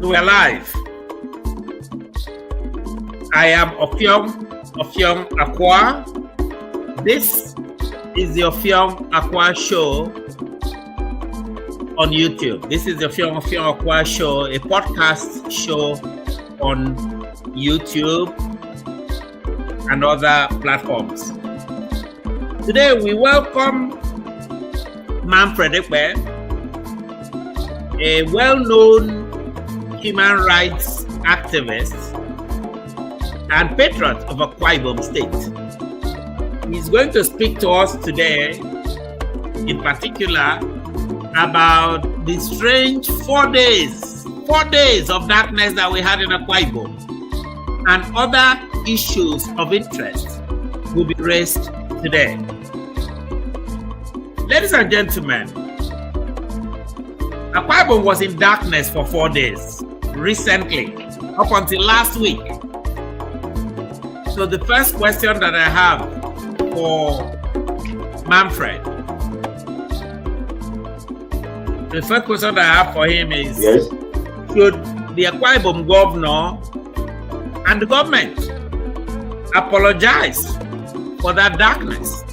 So we're live. I am Ofiong Akwa. This is the Ofiong Akwa show on YouTube. This is the Ofiong Akwa show, a podcast show on YouTube and other platforms. Today we welcome Manfred Akwa, a well-known human rights activist and patriot of Akwa Ibom State. He's going to speak to us today, in particular, about the strange 4 days of darkness that we had in Akwa Ibom, and other issues of interest will be raised today. Ladies and gentlemen, Akwa Ibom was in darkness for 4 days recently, up until last week. So the first question that I have for Manfred, the first question that I have for him is, yes, should the Akwa Ibom governor and the government apologize for that darkness?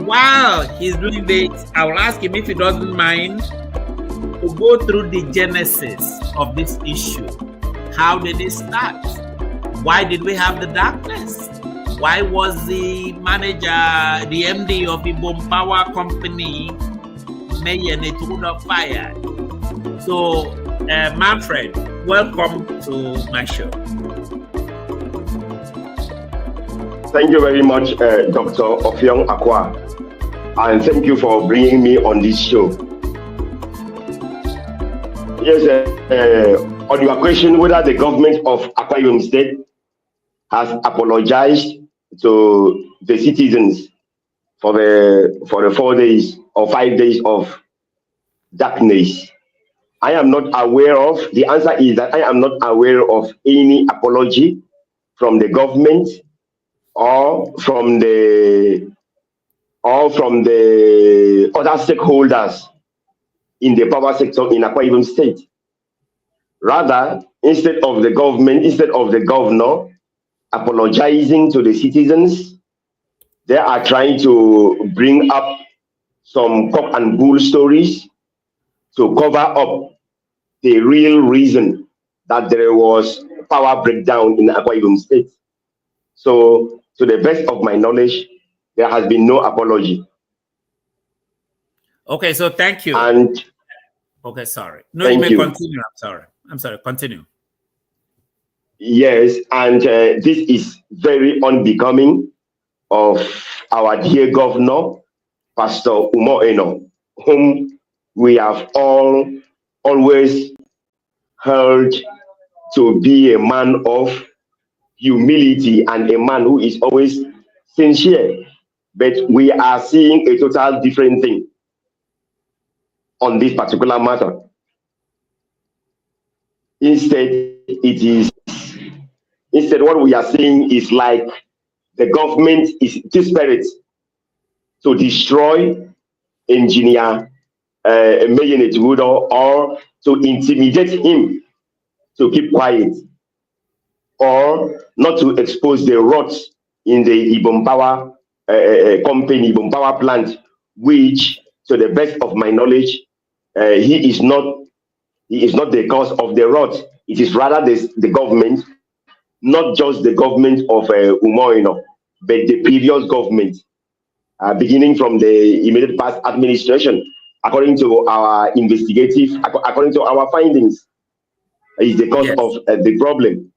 While he's doing this, I will ask him if he doesn't mind to go through the genesis of this issue. How did it start? Why did we have the darkness? Why was the manager, the MD of Ibom Power Company, Mayor Netuda, fired? So, Manfred, welcome to my show. Thank you very much, Dr. Ofiong Akwa, and thank you for bringing me on this show. Yes, on your question whether the government of Akwa Ibom State has apologized to the citizens for the 4 days or 5 days of darkness, I am not aware of. The answer is that I am not aware of any apology from the government or from the other stakeholders in the power sector in Akwa Ibom State. Rather, instead of the governor apologizing to the citizens, they are trying to bring up some cock and bull stories to cover up the real reason that there was power breakdown in Akwa Ibom State. So, to the best of my knowledge, there has been no apology. Okay, so thank you. And okay, sorry. No, you may continue. I'm sorry. Continue. Yes, and this is very unbecoming of our dear governor, Pastor Umoeno, whom we have always heard to be a man of humility and a man who is always sincere. But we are seeing a total different thing on this particular matter. Instead, what we are seeing is like the government is desperate to destroy engineer Mayor Netuda, or to intimidate him to keep quiet, or not to expose the rots in the Ibom Power company, Ibom Power plant, which, to the best of my knowledge, he is not the cause of the rot. It is rather the government, not just the government of Umoino, but the previous government, beginning from the immediate past administration. According to our according to our findings, is the cause of the problem.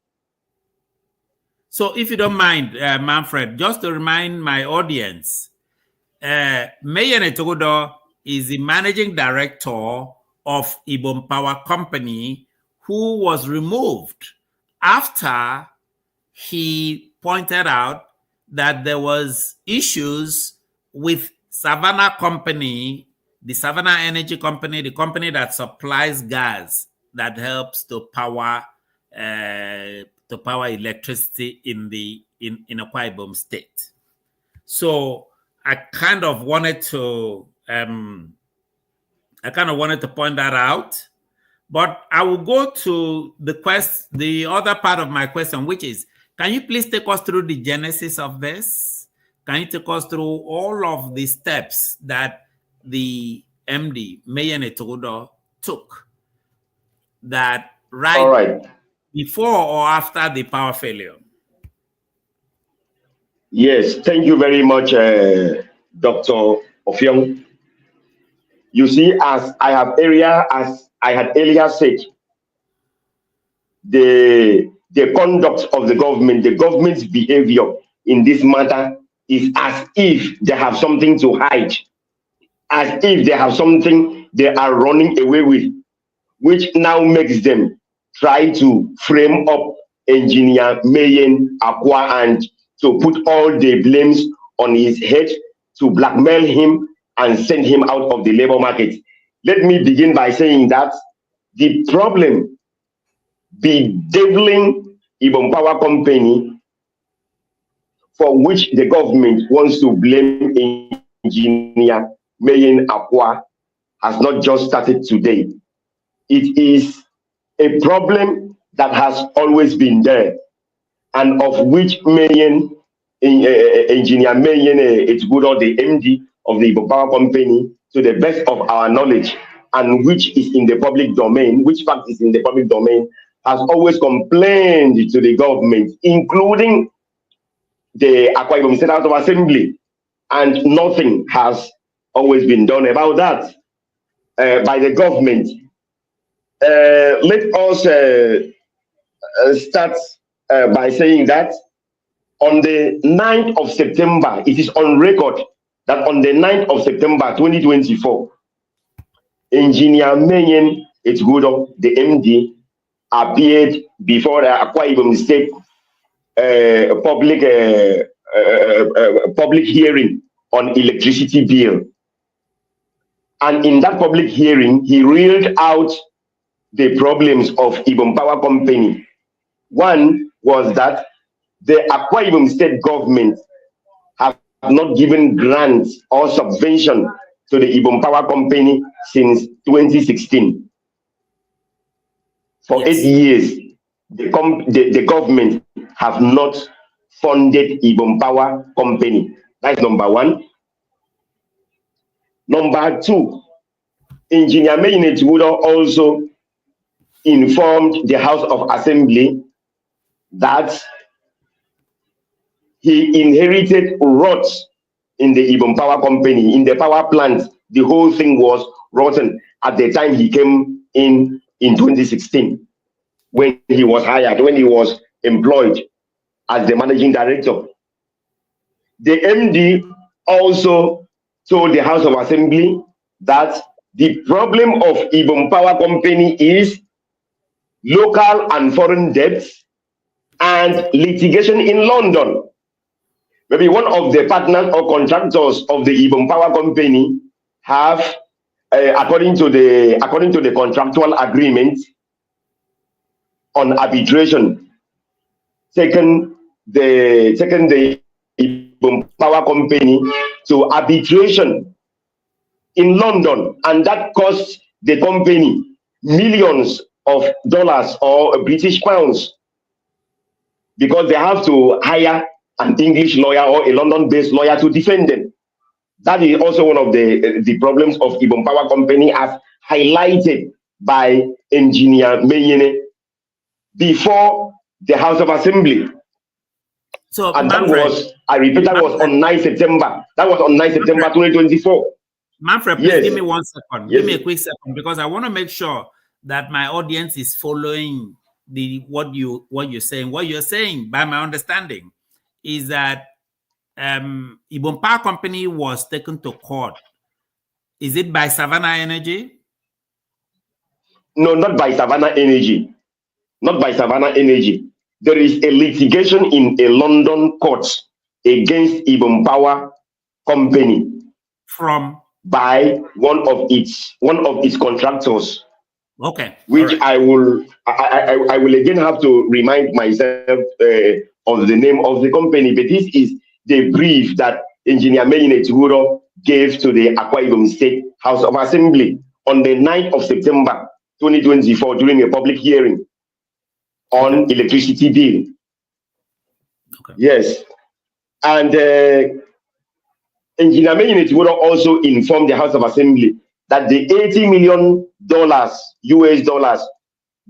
So, if you don't mind, Manfred, just to remind my audience, Mayor Netuda is the managing director of Ibom Power Company, who was removed after he pointed out that there was issues with Savannah Company, the Savannah Energy Company, the company that supplies gas that helps to power electricity in Akwa Ibom State. So I kind of wanted to point that out, But I will go to the other part of my question, which is, can you please take us through the genesis of this? Can you take us through all of the steps that the MD, Mayor Netogodo, took that All right. before or after the power failure? Yes, thank you very much, Dr. Ofyong. You see, as I had earlier said, the conduct of the government's behavior in this matter is as if they have something to hide, as if they have something they are running away with, which now makes them try to frame up engineer Mayen Akwa and to put all the blames on his head to blackmail him and send him out of the labor market. Let me begin by saying that the problem bedeviling Ibom Power Company, for which the government wants to blame engineer Mayen Akwa, has not just started today. It is a problem that has always been there, and of which engineer Mayen Etgudo, the MD of the Ibom Power Company, to the best of our knowledge, and which is in the public domain, which fact is in the public domain, has always complained to the government, including the Akwa Ibom State House of Assembly, and nothing has always been done about that by the government. Let us start by saying that on the 9th of September, it is on record that on the 9th of September 2024, Engineer Mayen Etgudo, the MD, appeared before the Akwa Ibom State public hearing on electricity bill. And in that public hearing, he reeled out the problems of Ibom Power Company. One was that the Akwa Ibom State government have not given grants or subvention to the Ibom Power Company since 2016. For 8 years, the government have not funded Ibom Power Company. That's number one. Number two, Engineer Mayen Etgudo also informed the House of Assembly that he inherited rots in the Ibom Power Company, in the power plant. The whole thing was rotten at the time he came in 2016, when he was hired, when he was employed as the managing director. The MD also told the House of Assembly that the problem of Ibom Power Company is local and foreign debts and litigation in London. Maybe one of the partners or contractors of the Ibom Power Company have, according to the contractual agreement on arbitration, taken the Ibom Power Company to arbitration in London, and that cost the company millions of dollars or British pounds, because they have to hire an English lawyer or a London-based lawyer to defend them. That is also one of the problems of Ibom Power Company, as highlighted by Engineer Mayen before the House of Assembly. So, and Manfred, that was, I repeat, that was on 9 September. That was on 9 September 2024. Manfred, please give me 1 second. Yes. Give me a quick second, because I want to make sure that my audience is following what you're saying. What you're saying, by my understanding, is that Ibom Power Company was taken to court. Is it by Savannah Energy? No, not by Savannah Energy. Not by Savannah Energy. There is a litigation in a London court against Ibom Power Company by one of its contractors. Okay. Which right. I will again have to remind myself of the name of the company, but this is the brief that Engineer Mayen Etgudo gave to the Akwa Ibom State House of Assembly on the 9th of September 2024 during a public hearing on electricity bill. Okay. Yes. And Engineer Meyinet would also inform the House of Assembly that the $80 million US dollars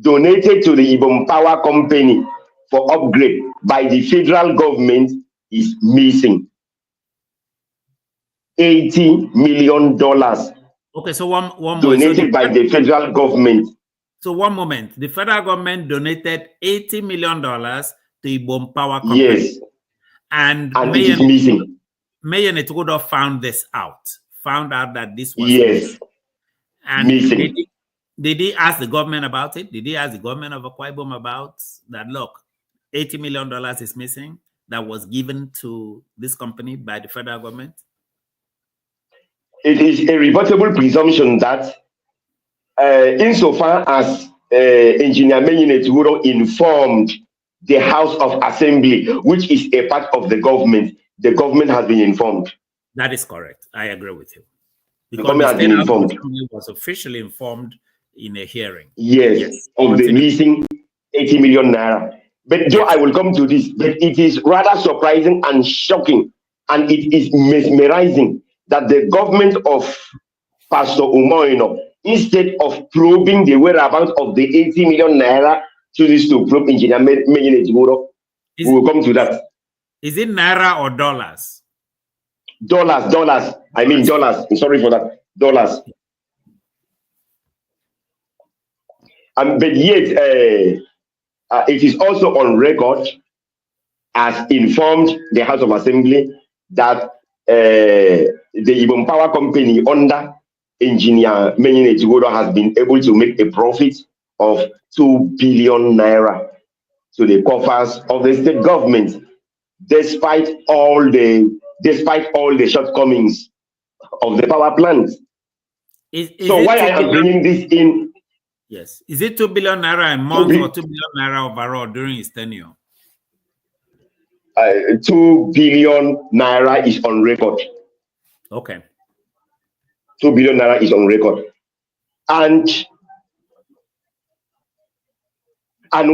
donated to the Ibom Power Company for upgrade by the federal government is missing. $80 million. Okay, so one donated by the federal government. So one moment, the federal government donated $80 million to Ibom Power Company. Yes. And it is missing. Meyinet found out that this was missing. And missing. Did he ask the government about it? Did he ask the government of Akwa Ibom about that? Look, $80 million is missing that was given to this company by the federal government? It is a rebuttable presumption that insofar as Engineer Meyinet informed the House of Assembly, which is a part of the government has been informed. That is correct. I agree with you. The government has been informed. It was officially informed in a hearing. Yes. Of the missing 80 million naira. But Joe, I will come to this. But it is rather surprising and shocking, and it is mesmerizing that the government of Pastor Umoino, instead of probing the whereabouts of the 80 million naira, chooses to probe Engineer Meyinet. We will come to that. Is it naira or dollars? Dollars. I mean dollars. I'm sorry for that. Dollars. But yet, it is also on record as informed the House of Assembly that the Ibom Power Company under Engineer Meyinet has been able to make a profit of 2 billion naira to the coffers of the state government, despite all the shortcomings of the power plant. So why I am bringing this in? Yes. Is it 2 billion naira a month or 2 billion naira overall during his tenure? 2 billion naira is on record. Okay. 2 billion naira is on record. And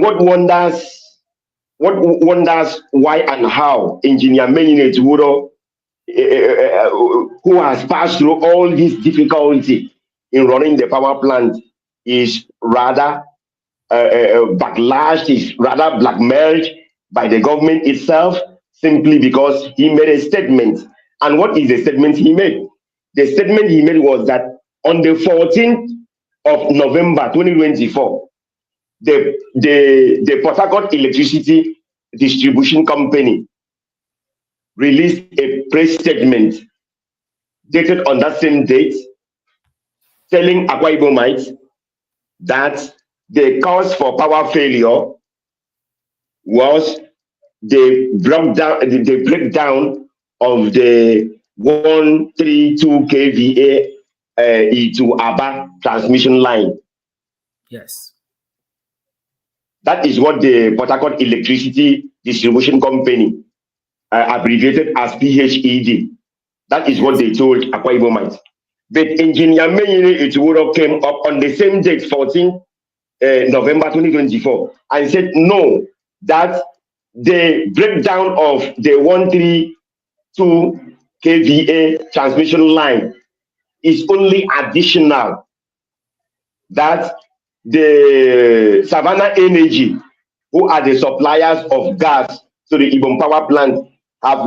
what wonders why and how Engineer Meyinet who has passed through all this difficulty in running the power plant, is rather backlashed, is rather blackmailed by the government itself, simply because he made a statement. And what is the statement he made? The statement he made was that on the 14th of November 2024, the Port Harcourt Electricity Distribution Company released a press statement dated on that same date, telling Akwa Ibomites that the cause for power failure was the breakdown of the 132 kVA to Aba transmission line. Yes. That is what the Port Harcourt Electricity Distribution Company, abbreviated as PHED, that is what they told Akwa Ibomites. But Engineer Meyinet came up on the same date, 14 November 2024, and said no, that the breakdown of the 132 kVA transmission line is only additional, that the Savannah Energy, who are the suppliers of gas to the Ibom power plant, have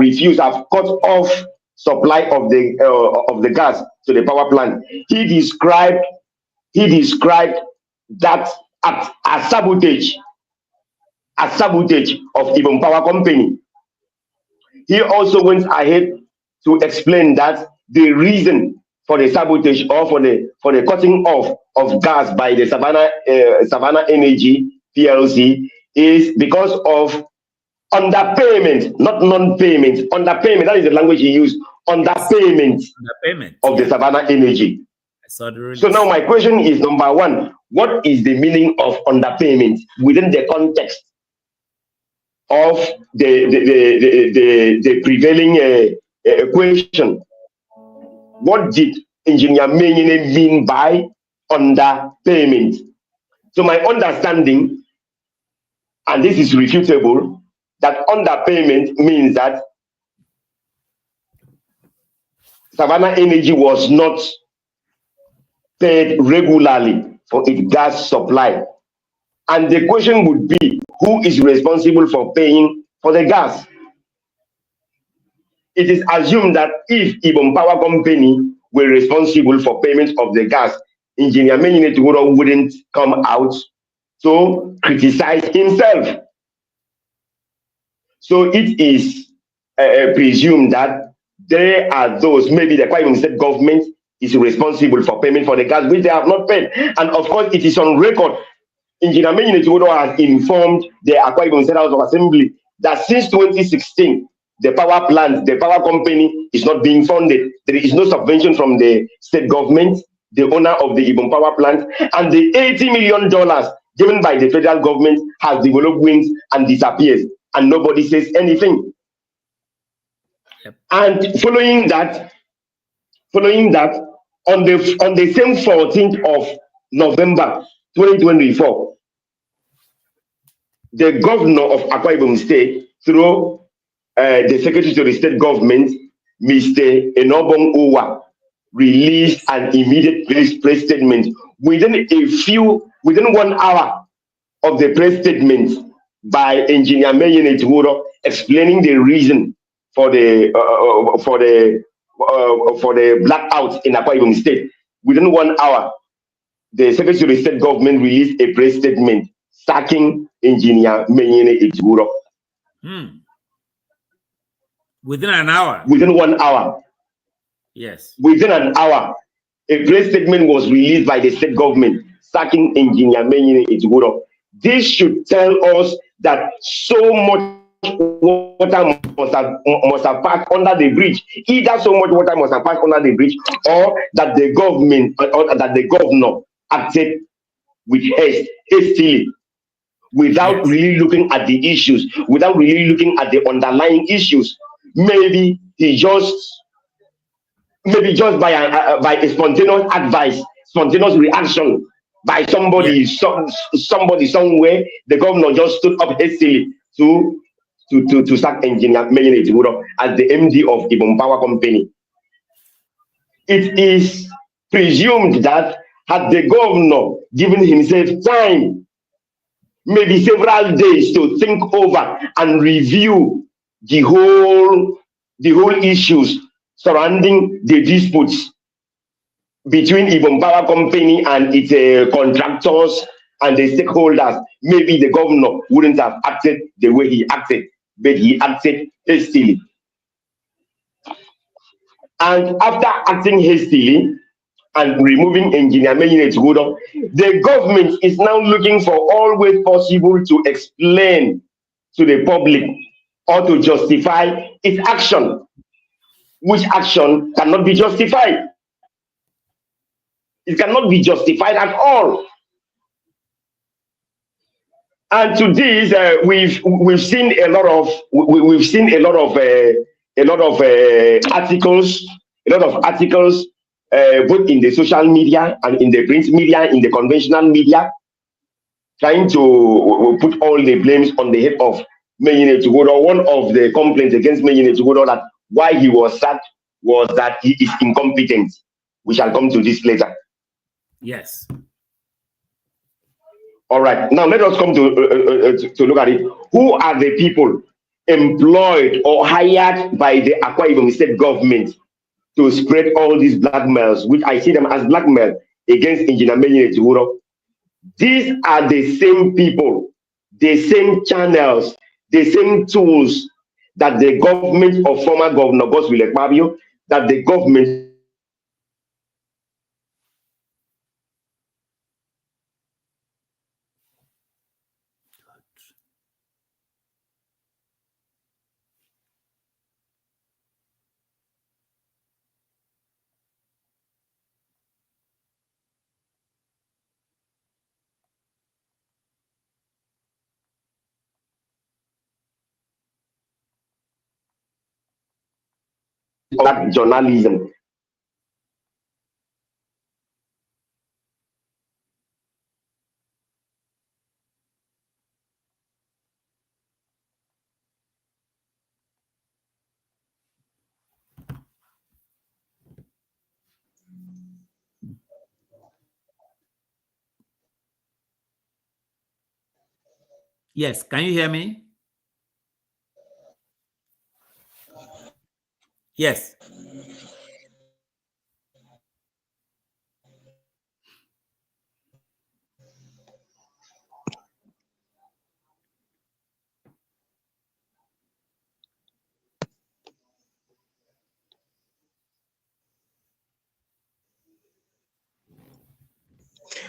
cut off supply of the gas to the power plant. He described that as a sabotage of Ibom Power Company. He also went ahead to explain that the reason for the sabotage, or for the cutting off of gas by the Savannah Energy PLC, is because of underpayment, not non-payment. Underpayment, that is the language he used. Underpayment of the Savannah Energy. So now my question is, number one, what is the meaning of underpayment within the context of the prevailing equation? What did Engineer Meyinet mean by underpayment? To my understanding, and this is refutable, that underpayment means that Savannah Energy was not paid regularly for its gas supply. And the question would be, who is responsible for paying for the gas? It is assumed that if Ibom Power Company were responsible for payment of the gas, Engineer Menyine Tuguro wouldn't come out to criticize himself. So it is presumed that there are those, maybe the Akwa Ibom State government is responsible for payment for the gas, which they have not paid. And of course, it is on record. Engineer Menyine Tuguro has informed the Akwa Ibom State House of Assembly that since 2016, the power plant, the power company is not being funded. There is no subvention from the state government, the owner of the Ibom power plant, and the $80 million given by the federal government has developed wings and disappears, and nobody says anything. Yep. And following that, on the same 14th of November 2024, the governor of Akwa Ibom State, through the secretary to the state government, Mr. Enobong Uwa, released an immediate press statement within 1 hour of the press statement by Engineer Menyine Tuguro, explaining the reason for the blackout in Akwa Ibom State. Within 1 hour, the secretary to the state government released a press statement sacking Engineer Menyine Tuguro. Within an hour? Within 1 hour. Yes. Within an hour, a press statement was released by the state government sacking Engineer Menyine Tuguro. This should tell us that so much water must have passed under the bridge. Either so much water must have passed under the bridge, or that the government, or that the governor acted with hastily, without really looking at the issues, without really looking at the underlying issues. Maybe he just by a spontaneous advice, spontaneous reaction by somebody, somebody somewhere, the governor just stood up hastily to sack Engineer Menyine Tuguro as the MD of Ibom Power Company. It is presumed that had the governor given himself time, maybe several days, to think over and review the whole issues surrounding the disputes between Ibom Power Company and its contractors and the stakeholders, maybe the governor wouldn't have acted the way he acted, but he acted hastily. And after acting hastily and removing Engineer Menyine Tuguro, the government is now looking for all ways possible to explain to the public or to justify its action, which action cannot be justified. It cannot be justified at all. And to this, we've seen a lot of articles, both in the social media and in the print media, in the conventional media, trying to put all the blames on the head of Menyine Tuguro. One of the complaints against Menyine Tuguro that why he was sacked was that he is incompetent. We shall come to this later. Yes. All right. Now let us come to look at it. Who are the people employed or hired by the Akwa Ibom State government to spread all these blackmails, which I see them as blackmail against Engineer Menyine Tuguro? These are the same people, the same channels, the same tools that the government of former Governor Godswill Akpabio, that the government that journalism. Yes, can you hear me? Yes.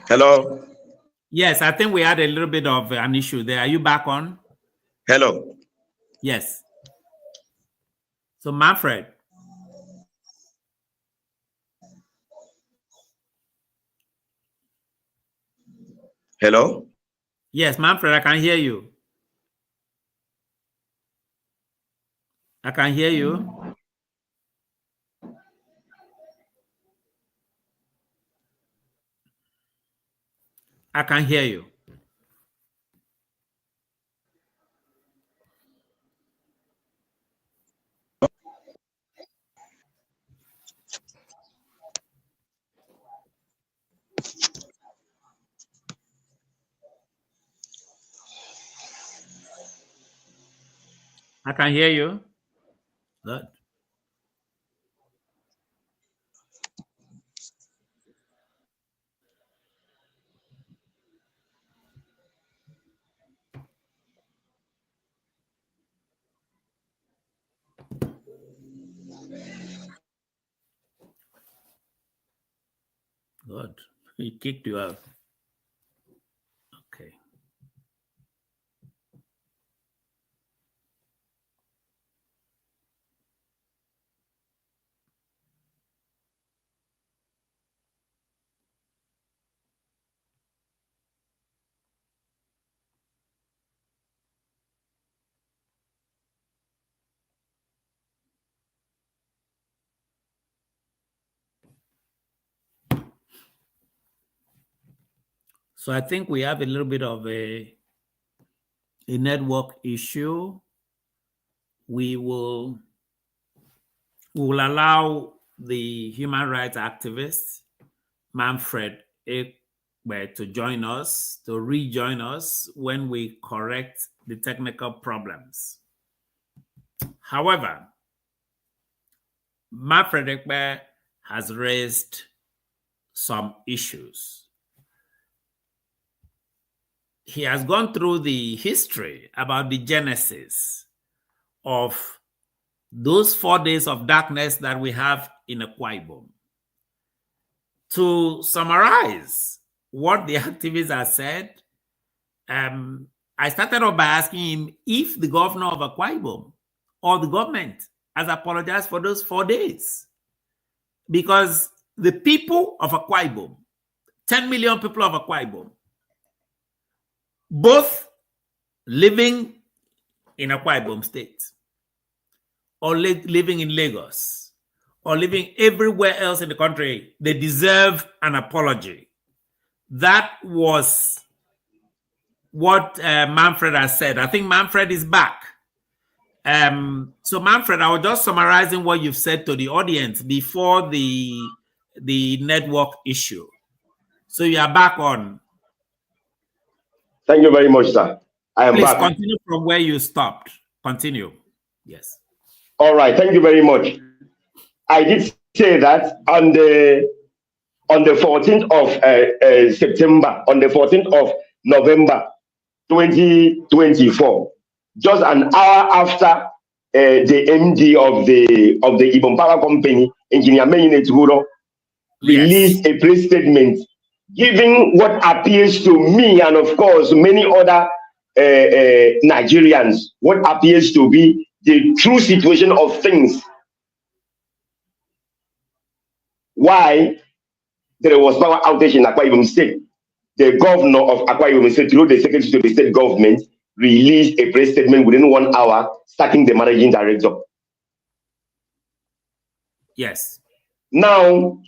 Hello. Yes, I think we had a little bit of an issue there. Are you back on? Hello. Yes. So, Manfred. Hello. Yes, Manfred, I can hear you. I can hear you. I can hear you. I can hear you. Good. Good. He kicked you out. Okay. So I think we have a little bit of a network issue. We will allow the human rights activist Manfred Akwa to join us, to rejoin us when we correct the technical problems. However, Manfred Akwa has raised some issues. He has gone through the history about the genesis of those 4 days of darkness that we have in Akwa Ibom. To summarize what the activists have said, I started off by asking him if the governor of Akwa Ibom or the government has apologized for those 4 days. Because the people of Akwa Ibom, 10 million people of Akwa Ibom, both living in Akwa Ibom State or living in Lagos or living everywhere else in the country, they deserve an apology. That was what Manfred has said. I think Manfred is back. So Manfred, I was just summarizing what you've said to the audience before the network issue. So you are back on. Thank you very much, sir. I am Please back. continue from where you stopped. Continue. Yes. All right. Thank you very much. I did say that on the 14th of September, on the 14th of November 2024, just an hour after the MD of the Ibom Power Company, Engineer Meyin released a press statement giving what appears to me and of course many other Nigerians what appears to be the true situation of things. Why there was power outage in Akwa Ibom State. The governor of Akwa Ibom State, through the secretary to the state government, released a press statement within 1 hour, sacking the managing director. Yes. Now,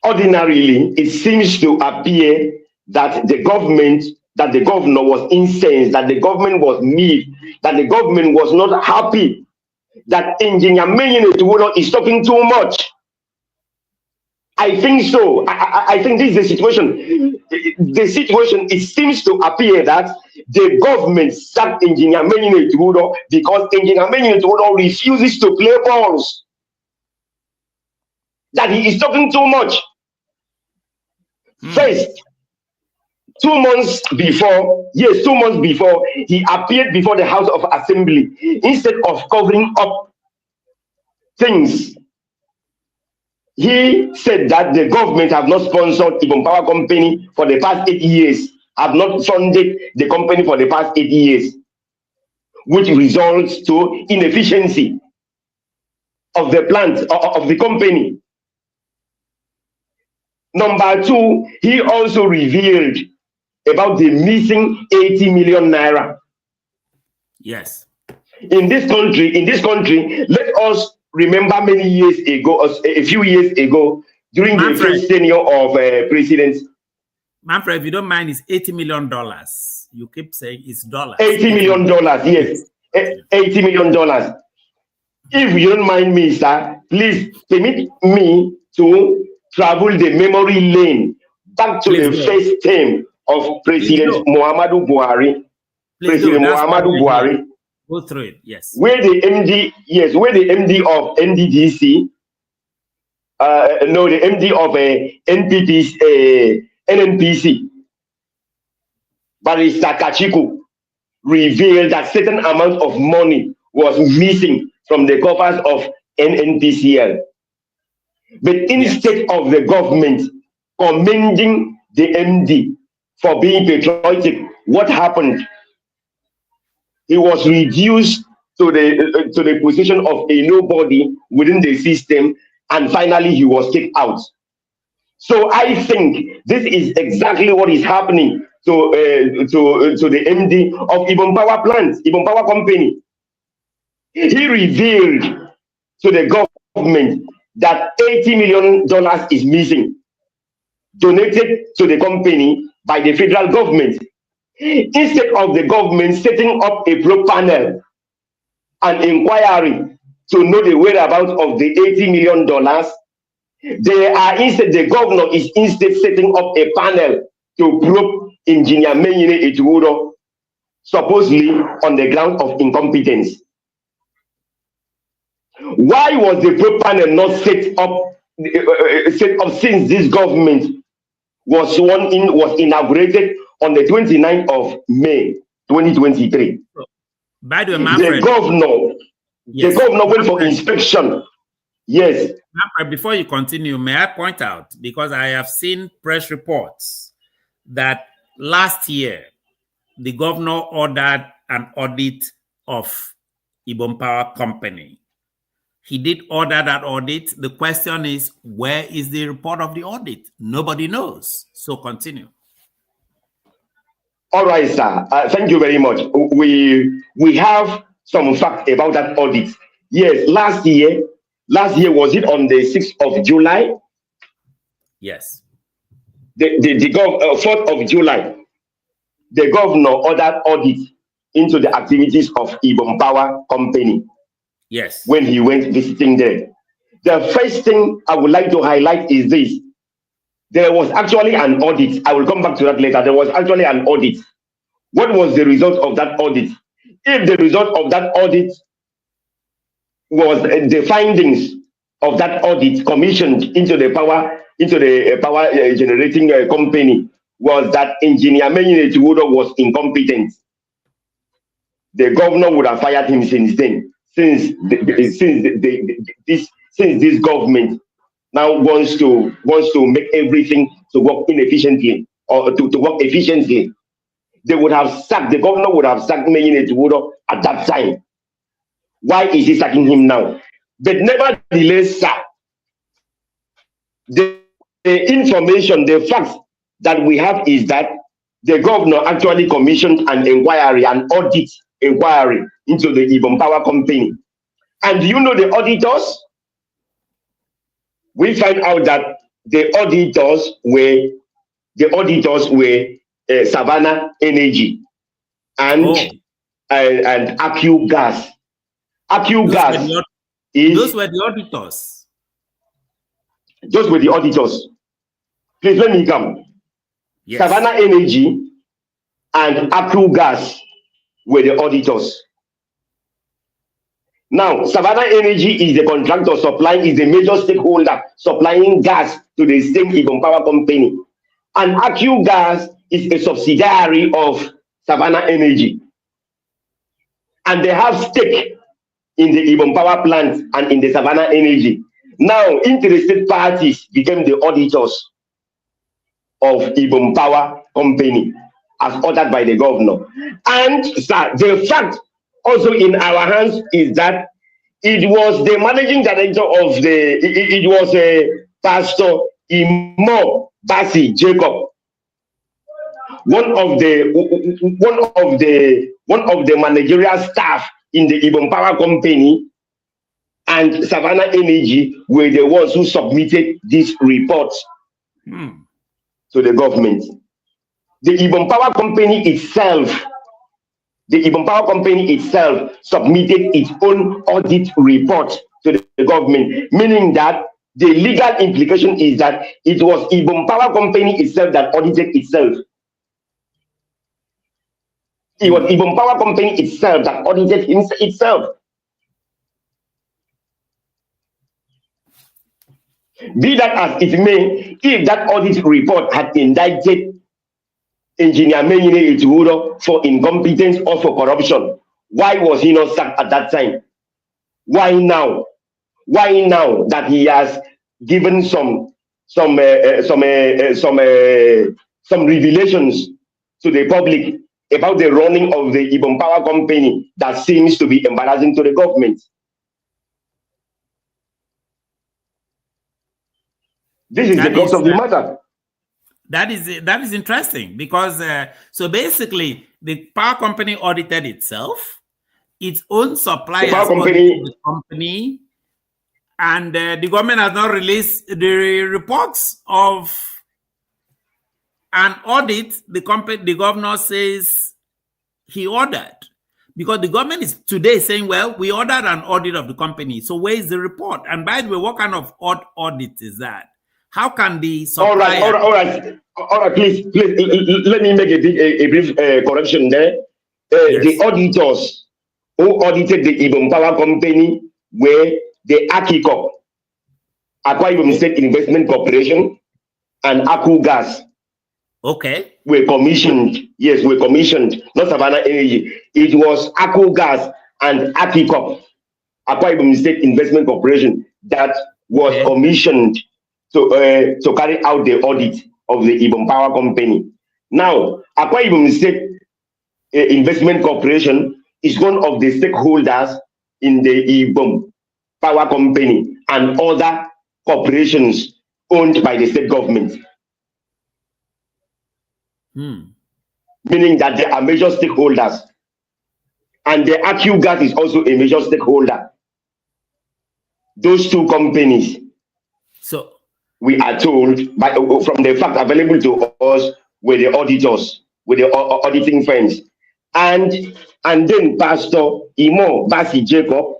ordinarily, it seems to appear that the governor was incensed, that the government was miffed, that the government was not happy, that Engineer Meyin is talking too much. I think so. I think this is the situation. The situation, it seems to appear that the government sacked Engineer Menine Tudo because Engineer Menine Tudo refuses to play balls. That he is talking too much. First, 2 months before, yes, 2 months before, he appeared before the House of Assembly. Instead of covering up things, he said that the government have not sponsored Ibom Power Company for the past 8 years, have not funded the company for the past 8 years, which results to inefficiency of the plant, of the company. Number two, he also revealed about the missing 80 million naira. Yes. In this country, let us remember many years ago, a few years ago, during the first tenure of President Manfred, if you don't mind, it's $80 million. You keep saying it's dollars. $80 million, yes. $80 million. If you don't mind me, sir, please permit me to travel the memory lane back to the first term of President Muhammadu Buhari. President Muhammadu Buhari. Go through it, yes. Where the MD of NDDC, the MD of NNPC, Barrister Kachiku, revealed that certain amount of money was missing from the coffers of NNPCL. But instead of the government commending the MD for being patriotic, what happened? He was reduced to the position of a nobody within the system, and finally he was kicked out. So I think this is exactly what is happening to the MD of Ibom Power Plant, Ibom Power Company. He revealed to the government that $80 million is missing, donated to the company by the federal government. Instead of the government setting up a probe panel and inquiry to know the whereabouts of the $80 million, the governor is instead setting up a panel to probe Engineer Menyine Etuwodo, supposedly on the ground of incompetence. Why was the probe panel not set up since this government was inaugurated on the 29th of May 2023? By the way, Manfred, the governor went for inspection. Yes. Manfred, before you continue, may I point out, because I have seen press reports that last year the governor ordered an audit of Ibom Power Company. He did order that audit. The question is, where is the report of the audit? Nobody knows. So continue. All right, sir. Thank you very much. We have some facts about that audit. Yes, last year, was it on the 6th of July? Yes. The 4th of July, the governor ordered audit into the activities of Ibom Power Company. Yes. When he went visiting there. The first thing I would like to highlight is this. There was actually an audit. I will come back to that later. There was actually an audit. What was the result of that audit? If the result of that audit was the findings of that audit commissioned into the power generating company was that Engineer Menyine Etuwodo was incompetent, the governor would have fired him since then. Since this government now wants to make everything to work inefficiently or to work efficiently, the governor would have sacked Menyine Etuwodo at that time. Why is he sacking him now? But nevertheless, sir, the information, the facts that we have is that the governor actually commissioned an audit inquiry into the Ibom Power Company. And do you know the auditors? We find out that the auditors were Savannah Energy and Akwa Gas. Akwa Gas those were the auditors. just with the auditors. Please let me come. Yes. Savannah Energy and Akwa Gas were the auditors. Now, Savannah Energy is the contractor supplying, is the major stakeholder supplying gas to the same Ibom Power Company. And Akwa Gas is a subsidiary of Savannah Energy. And they have stake in the Ibom Power plant and in the Savannah Energy. Now, interested parties became the auditors of Ibom Power Company as ordered by the governor. And sir, the fact also in our hands is that it was the managing director of it was a Pastor Imo Basi Jacob, one of the managerial staff in the Ibom Power Company and Savannah Energy were the ones who submitted this report to the government. The Ibom Power Company itself submitted its own audit report to the government, meaning that the legal implication is that it was Ibom Power Company itself that audited itself. It was Ibom Power Company itself that audited itself. Be that as it may, if that audit report had indicted Engineer Menyine Ituuro for incompetence or for corruption, why was he not sacked at that time? Why now? Why now that he has given some revelations to the public about the running of the Ibom Power Company that seems to be embarrassing to the government? This is the crux of the matter. That is interesting because so basically the power company audited itself, its own suppliers audited the company, and the government has not released the reports of an audit. The governor says he ordered, because the government is today saying, well, we ordered an audit of the company. So where is the report? And by the way, what kind of audit is that? How can the supplier... All right. Please, let me make a brief correction there. Yes. The auditors who audited the Ibom Power Company were the Akwa, Akwa Ibom State Investment Corporation, and Akwa Gas. Okay. Were commissioned. Yes, were commissioned. Not Savannah Energy. It was Akwa Gas and Akwa Ibom State Investment Corporation that was commissioned to carry out the audit of the Ibom Power Company. Now, Akwa Ibom State Investment Corporation is one of the stakeholders in the Ibom Power Company and other corporations owned by the state government. Meaning that they are major stakeholders. And the Akwa Gas is also a major stakeholder. Those two companies. So we are told from the fact available to us were the auditors, with the auditing firms. And then Pastor Imo Basi Jacob,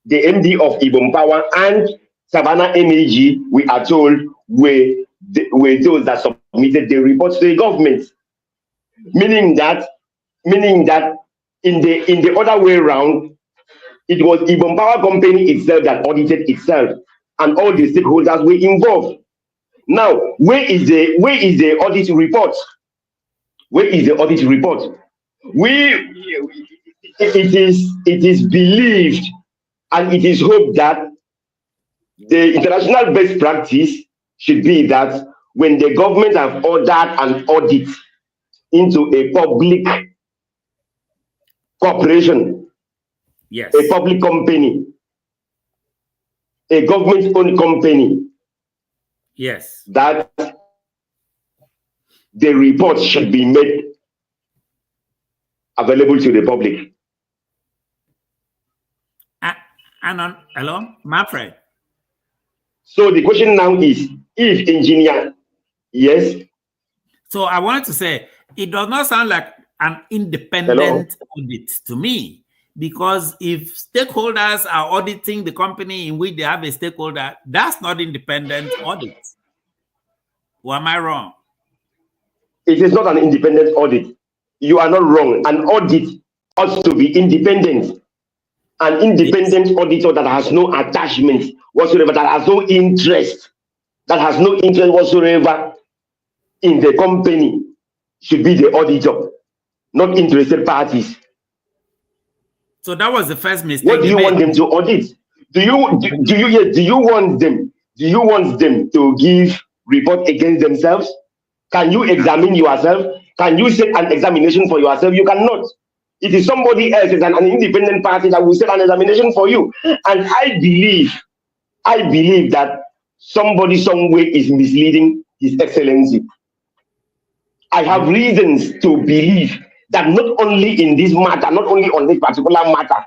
the MD of Ibom Power, and Savannah Energy, we are told, were those that submitted the reports to the government. Meaning that in the other way around, it was Ibom Power Company itself that audited itself, and all the stakeholders were involved. Now, where is the audit report? Where is the audit report? It is believed and it is hoped that the international best practice should be that when the government have ordered an audit into a public corporation, yes, a public company, a government-owned company, yes, that the report should be made available to the public. Hello, Manfred. So the question now is, if engineer, yes? So I wanted to say, it does not sound like an independent audit to me, Because if stakeholders are auditing the company in which they have a stakeholder, that's not independent audit. Or am I wrong? It is not an independent audit. You are not wrong. An audit ought to be independent. An independent auditor that has no attachment whatsoever, that has no interest, whatsoever in the company should be the auditor, not interested parties. So that was the first mistake. What do you want them to audit? Do you want them to give report against themselves? Can you examine yourself? Can you set an examination for yourself? You cannot. It is somebody else, an independent party that will set an examination for you. And I believe that somebody somewhere is misleading His Excellency. I have reasons to believe that not only in this matter, not only on this particular matter,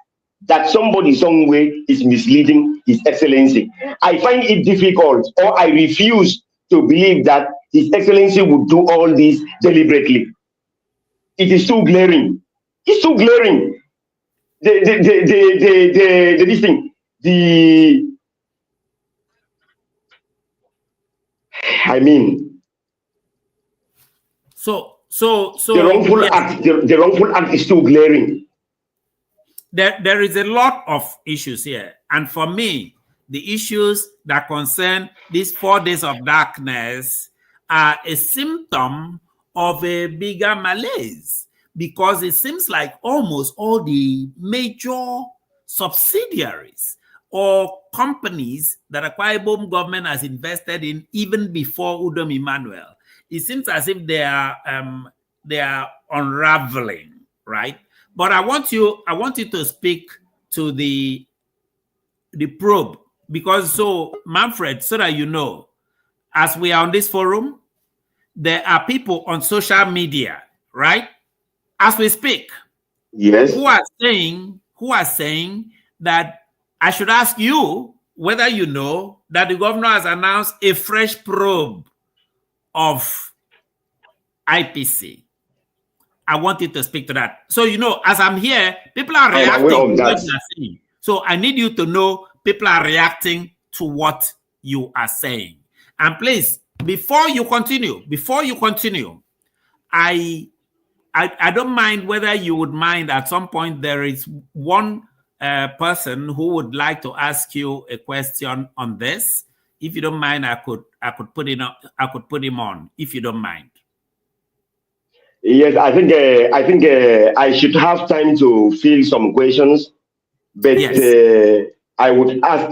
that somebody somewhere is misleading His Excellency. I find it difficult, or I refuse to believe that His Excellency would do all this deliberately. It is too glaring. It's too glaring. This thing, I mean, so the wrongful act. The wrongful act is too glaring. There is a lot of issues here, and for me, the issues that concern these 4 days of darkness are a symptom of a bigger malaise, because it seems like almost all the major subsidiaries or companies that Akwa Ibom government has invested in even before Udom Emmanuel, it seems as if they are unraveling, right? But I want you to speak to the probe, because so Manfred, so that you know, as we are on this forum, there are people on social media, right, as we speak, yes, who are saying that I should ask you whether you know that the governor has announced a fresh probe of IPC. I want you to speak to that. So, you know, as I'm here, people are reacting to what you are saying. So I need you to know people are reacting to what you are saying. And please, before you continue, I don't mind whether you would mind at some point there is one person who would like to ask you a question on this. If you don't mind, I could put him on, if you don't mind. Yes, I think I should have time to fill some questions, but yes. I would ask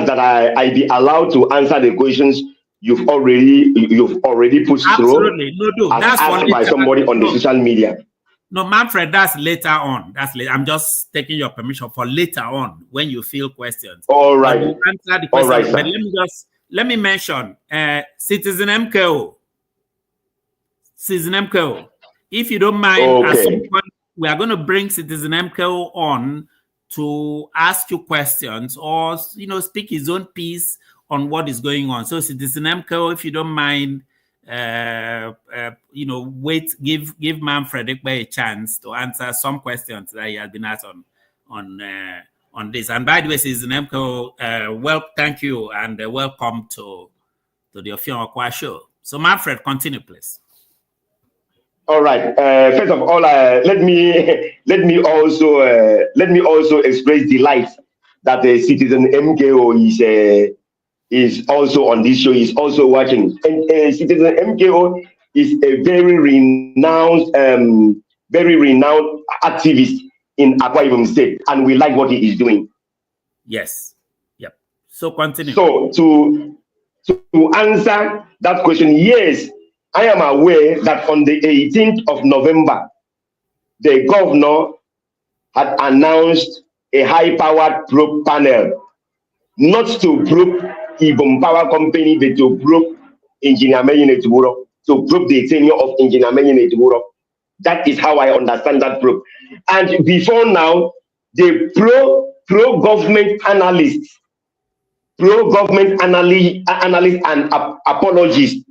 that I be allowed to answer the questions you've already put Absolutely. through. No, that's asked by somebody on the social media. No, Manfred, that's later on. I'm just taking your permission for later on when you feel questions. All right. Answer the question. All right, but let me mention Citizen MKO. Citizen MKO. If you don't mind, at some point, we are going to bring Citizen MKO on to ask you questions or, you know, speak his own piece on what is going on. So Citizen MKO, if you don't mind, you know, give Manfred a chance to answer some questions that he has been asked on this. And by the way, Citizen MKO, thank you and welcome to the Ofion Akwa show. So Manfred, continue, please. All right. First of all, let me also express delight that Citizen MKO is also on this show. Is also watching. And Citizen MKO is a very renowned activist in Akwa Ibom State, and we like what he is doing. Yes. Yep. So continue. So to answer that question, yes. I am aware that on the 18th of November, the governor had announced a high-powered probe panel, not to probe Ibom Power Company, but to probe Engineer Mayene Tuburo, to probe the tenure of Engineer Mayene Tuburo. That is how I understand that probe. And before now, the pro-government analysts and apologists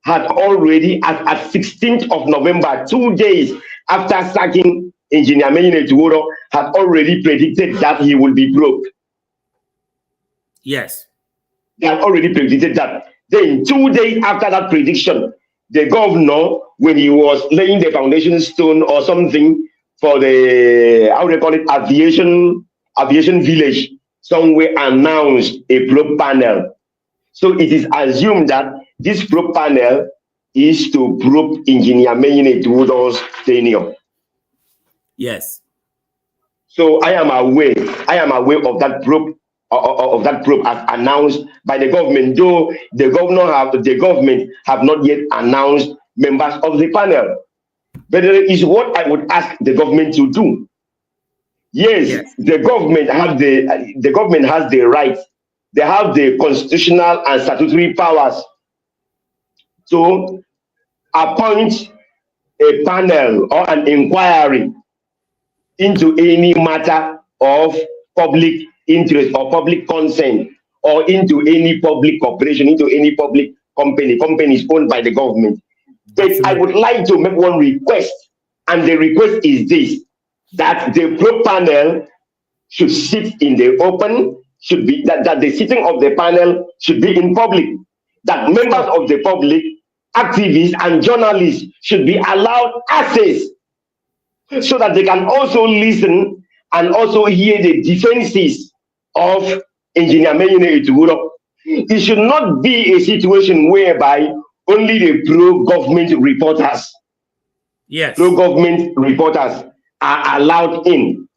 had already, at 16th of November, 2 days after sacking Engineer Mayene Tuoro had already predicted that he will be broke. Yes. They had already predicted that. Then 2 days after that prediction, the governor, when he was laying the foundation stone or something for the, how do they call it, aviation village, somewhere announced a probe panel. So it is assumed that this probe panel is to probe Engineer Mayene Tuoro's tenure. Yes. So I am aware of that probe as announced by the government, though the government have not yet announced members of the panel. But it is what I would ask the government to do. Yes. The government has the right, they have the constitutional and statutory powers to appoint a panel or an inquiry into any matter of public interest or public concern, or into any public corporation, into any public companies owned by the government. But I would like to make one request, and the request is this: that the probe panel should sit in the open, should be that the sitting of the panel should be in public, that members of the public, activists and journalists should be allowed access, so that they can also listen and also hear the defenses of Engineer Mayene Tuoro. It should not be a situation whereby only the pro-government reporters, are allowed in,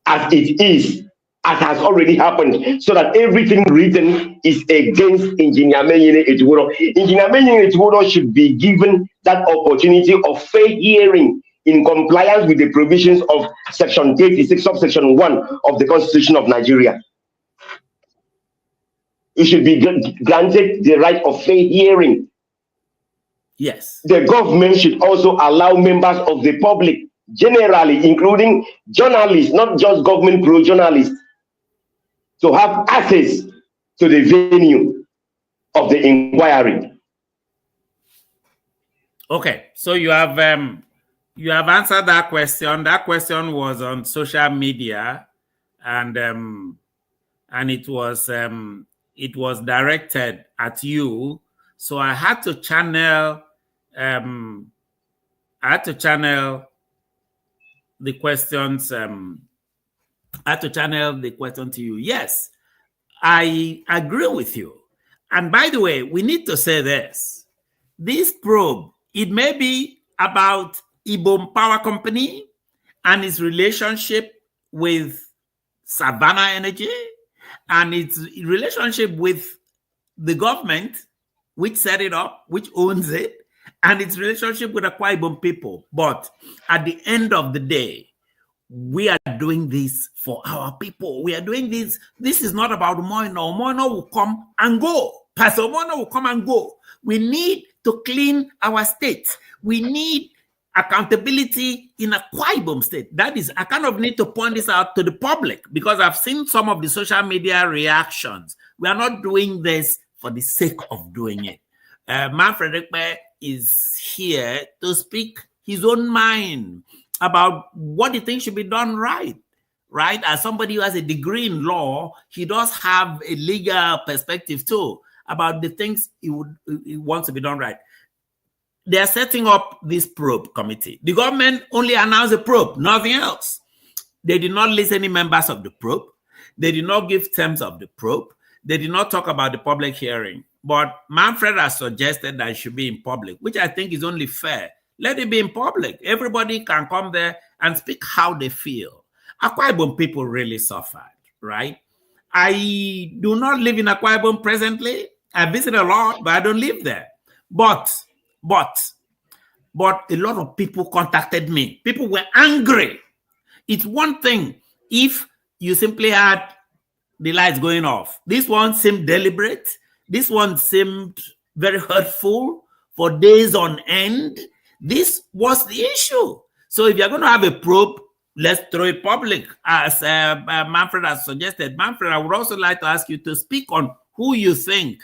as it is, as has already happened, so that everything written is against Engineer Mayene Tuoro. Engineer Mayene Tuoro should be given that opportunity of fair hearing in compliance with the provisions of Section 36, subsection 1 of the Constitution of Nigeria. It should be granted the right of fair hearing. Yes. The government should also allow members of the public, generally, including journalists, not just government pro-journalists, to have access to the venue of the inquiry. Okay, so you have answered that question. That question was on social media, and it was directed at you. So I had to channel the questions. I had to channel the question to you. Yes, I agree with you. And by the way, we need to say this: this probe, it may be about Ibom Power Company and its relationship with Savannah Energy and its relationship with the government, which set it up, which owns it, and its relationship with Akwa Ibom people. But at the end of the day, we are doing this for our people. We are doing this. This is not about Moino. Moino will come and go. Pastor Moino will come and go. We need to clean our state. We need accountability in Akwa Ibom state. That is, I kind of need to point this out to the public, because I've seen some of the social media reactions. We are not doing this for the sake of doing it. Manfred Ekpe is here to speak his own mind about what he thinks should be done right. As somebody who has a degree in law, he does have a legal perspective too about the things he wants to be done right. They are setting up this probe committee. The government only announced a probe, nothing else. They did not list any members of the probe. They did not give terms of the probe. They did not talk about the public hearing. But Manfred has suggested that it should be in public, which I think is only fair. Let it be in public. Everybody can come there and speak how they feel. Akwa Ibom people really suffered, right? I do not live in Akwa Ibom presently. I visit a lot, but I don't live there. But a lot of people contacted me. People were angry. It's one thing if you simply had the lights going off. This one seemed deliberate. This one seemed very hurtful for days on end. This was the issue. So if you're going to have a probe, let's throw it public, as Manfred has suggested. Manfred, I would also like to ask you to speak on who you think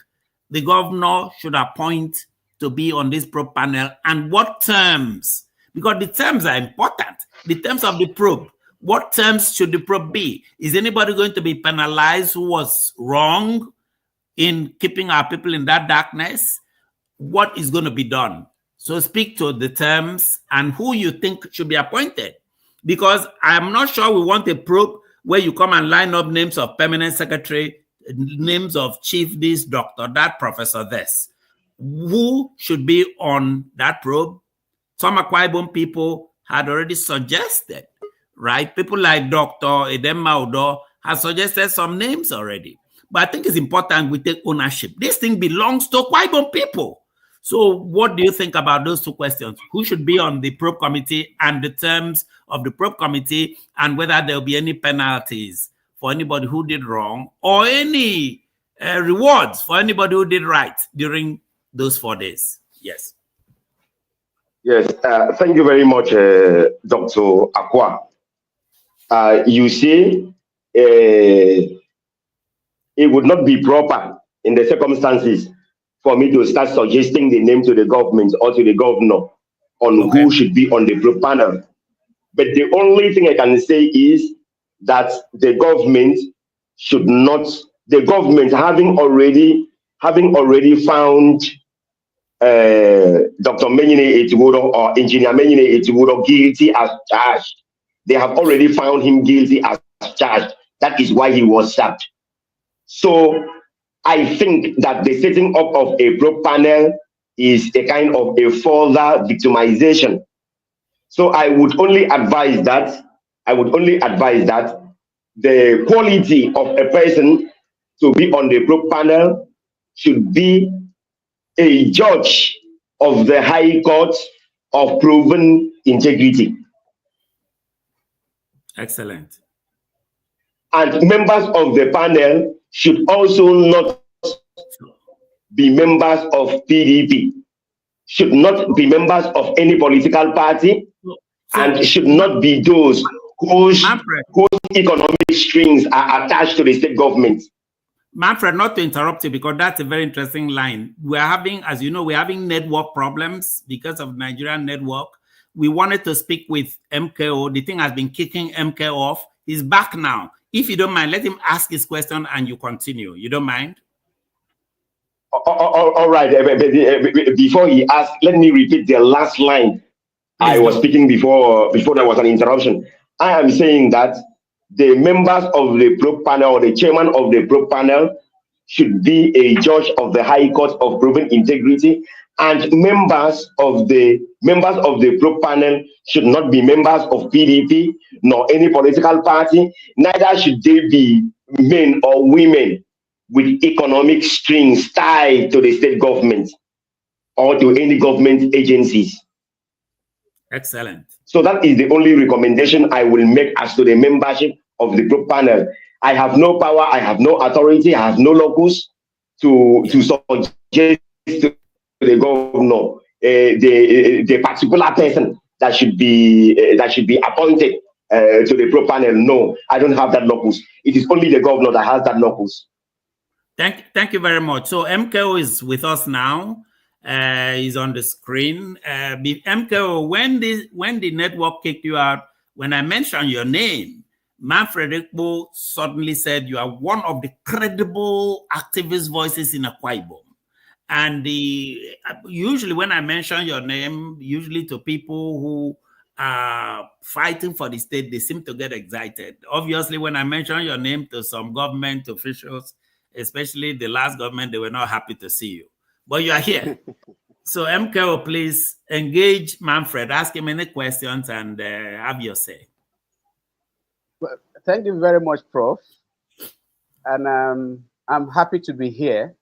the governor should appoint to be on this probe panel and what terms because the terms are important. The terms of the probe. What terms should the probe be? Is anybody going to be penalized who was wrong in keeping our people in that darkness? What is going to be done? So speak to the terms and who you think should be appointed. Because I'm not sure we want a probe where you come and line up names of permanent secretary, names of chief this, doctor that, professor this. Who should be on that probe? Some Akwa Ibom people had already suggested, right? People like Dr. Edem Maudo have suggested some names already. But I think it's important we take ownership. This thing belongs to Akwa Ibom people. So what do you think about those two questions? Who should be on the probe committee and the terms of the probe committee, and whether there will be any penalties for anybody who did wrong or any rewards for anybody who did right during those 4 days? Yes. Yes, thank you very much, Dr. Akwa. You see, it would not be proper in the circumstances for me to start suggesting the name to the government or to the governor on who should be on the probe panel. But the only thing I can say is that the government should not, the government having already found Dr. Menyine Etiwodo or Engineer Menyine Etiwodo guilty as charged. They have already found him guilty as charged. That is why he was sacked. So I think that the setting up of a probe panel is a kind of a further victimization. So I would only advise that the quality of a person to be on the probe panel should be a judge of the High Court of proven integrity. Excellent. And members of the panel should also not be members of PDP, should not be members of any political party, and should not be those whose economic strings are attached to the state government. Manfred, not to interrupt you, because that's a very interesting line. We're having, as you know, we're having network problems because of Nigerian network. We wanted to speak with MKO. The thing has been kicking MKO off. He's back now. If you don't mind, let him ask his question and you continue. You don't mind? All right. Before he asks, let me repeat the last line. Please I was speaking before there was an interruption. I am saying that the members of the probe panel or the chairman of the probe panel should be a judge of the High Court of proven integrity, and members of the probe panel should not be members of PDP nor any political party. Neither should they be men or women with economic strings tied to the state government or to any government agencies. Excellent. So that is the only recommendation I will make as to the membership of the probe panel. I have no power, I have no authority, I have no locus to suggest to the governor the particular person that should be appointed to the probe panel. No, I don't have that locus. It is only the governor that has that locus. Thank you very much. So MKO is with us now. He's on the screen. MKO, when the network kicked you out, when I mentioned your name, Manfred Ekpo suddenly said you are one of the credible activist voices in Akwa Ibom. And usually when I mention your name, usually to people who are fighting for the state, they seem to get excited. Obviously, when I mention your name to some government officials, especially the last government, they were not happy to see you. But you are here. So MKO, please engage Manfred, ask him any questions and have your say. Well, thank you very much, Prof. And I'm happy to be here.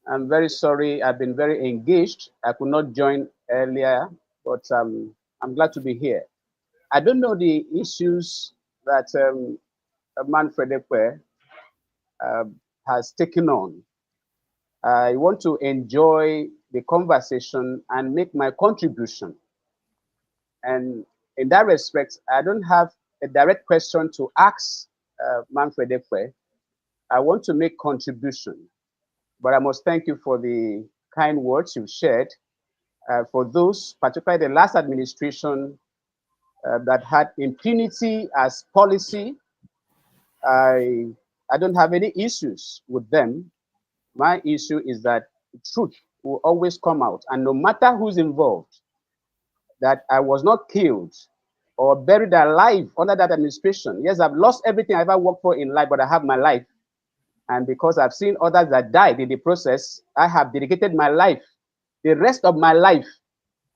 I'm very sorry I've been very engaged. I could not join earlier, but I'm glad to be here. I don't know the issues that Manfred Ekwe has taken on. I want to enjoy the conversation and make my contribution. And in that respect, I don't have a direct question to ask Manfred Ekwe. I want to make contribution, but I must thank you for the kind words you shared. for those, particularly the last administration, that had impunity as policy. I, I don't have any issues with them. My issue is that the truth will always come out, and no matter who's involved, that I was not killed or buried alive under that administration. Yes, I've lost everything I ever worked for in life, but I have my life. And because I've seen others that died in the process, I have dedicated my life, the rest of my life.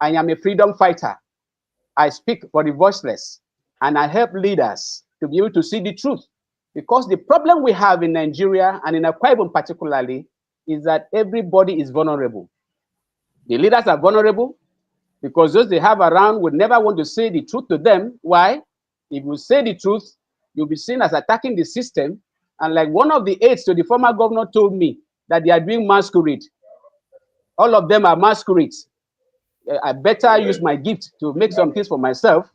I am a freedom fighter. I speak for the voiceless, and I help leaders to be able to see the truth. Because the problem we have in Nigeria and in Akwa Ibom particularly is that everybody is vulnerable. The leaders are vulnerable because those they have around would never want to say the truth to them. Why? If you say the truth, you'll be seen as attacking the system. And like one of the aides to the former governor told me that they are doing masquerade. All of them are masquerades. I better use my gift to make some things for myself,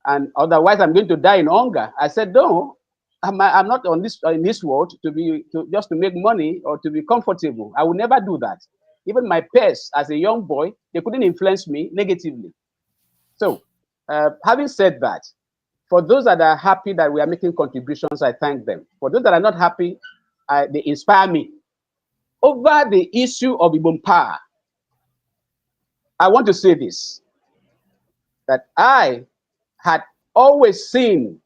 and otherwise I'm going to die in hunger. I said, no, I'm not on this in this world just to make money or to be comfortable. I will never do that. Even my peers as a young boy, they couldn't influence me negatively. So, having said that, for those that are happy that we are making contributions, I thank them. For those that are not happy, they inspire me. Over the issue of Ibom power, I want to say this, that I had always seen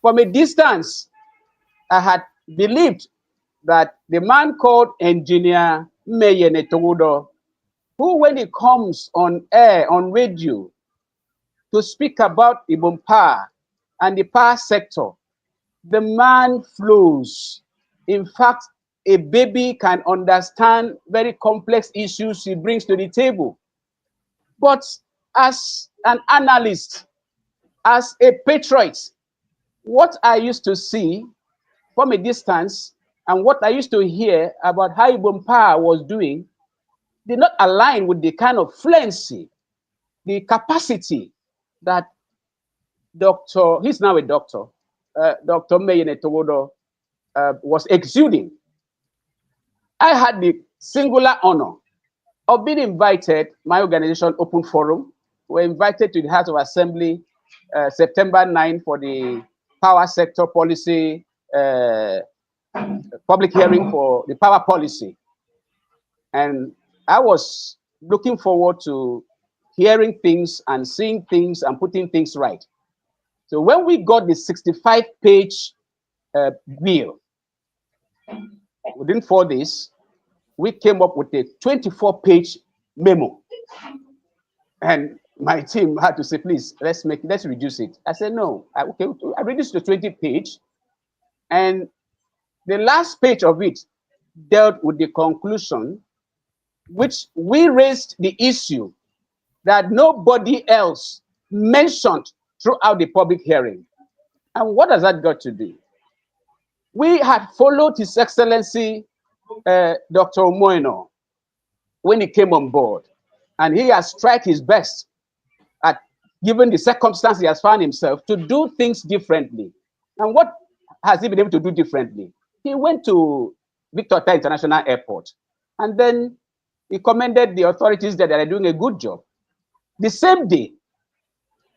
from a distance, I had believed that the man called Engineer Meyene Togodo, who when he comes on air, on radio, to speak about Ibom power and the power sector, the man flows. In fact, a baby can understand very complex issues he brings to the table. But as an analyst, as a patriot, what I used to see from a distance and what I used to hear about how Ibom power was doing did not align with the kind of fluency, the capacity that he's now a doctor, Dr. Meyene Togodo, was exuding. I had the singular honor of being invited, my organization, Open Forum, were invited to the House of Assembly September 9 for the power sector policy, public hearing for the power policy. And I was looking forward to hearing things and seeing things and putting things right. So when we got the 65-page bill, within 4 days, we came up with a 24-page memo. And my team had to say, please, let's reduce it. I said, no, okay, I reduced to 20-page. And the last page of it dealt with the conclusion, which we raised the issue that nobody else mentioned throughout the public hearing. And what has that got to do? We had followed His Excellency Dr. Omoino when he came on board, and he has tried his best at, given the circumstance he has found himself, to do things differently. And what has he been able to do differently? He went to Victor Ota International Airport, and then he commended the authorities that they are doing a good job. The same day,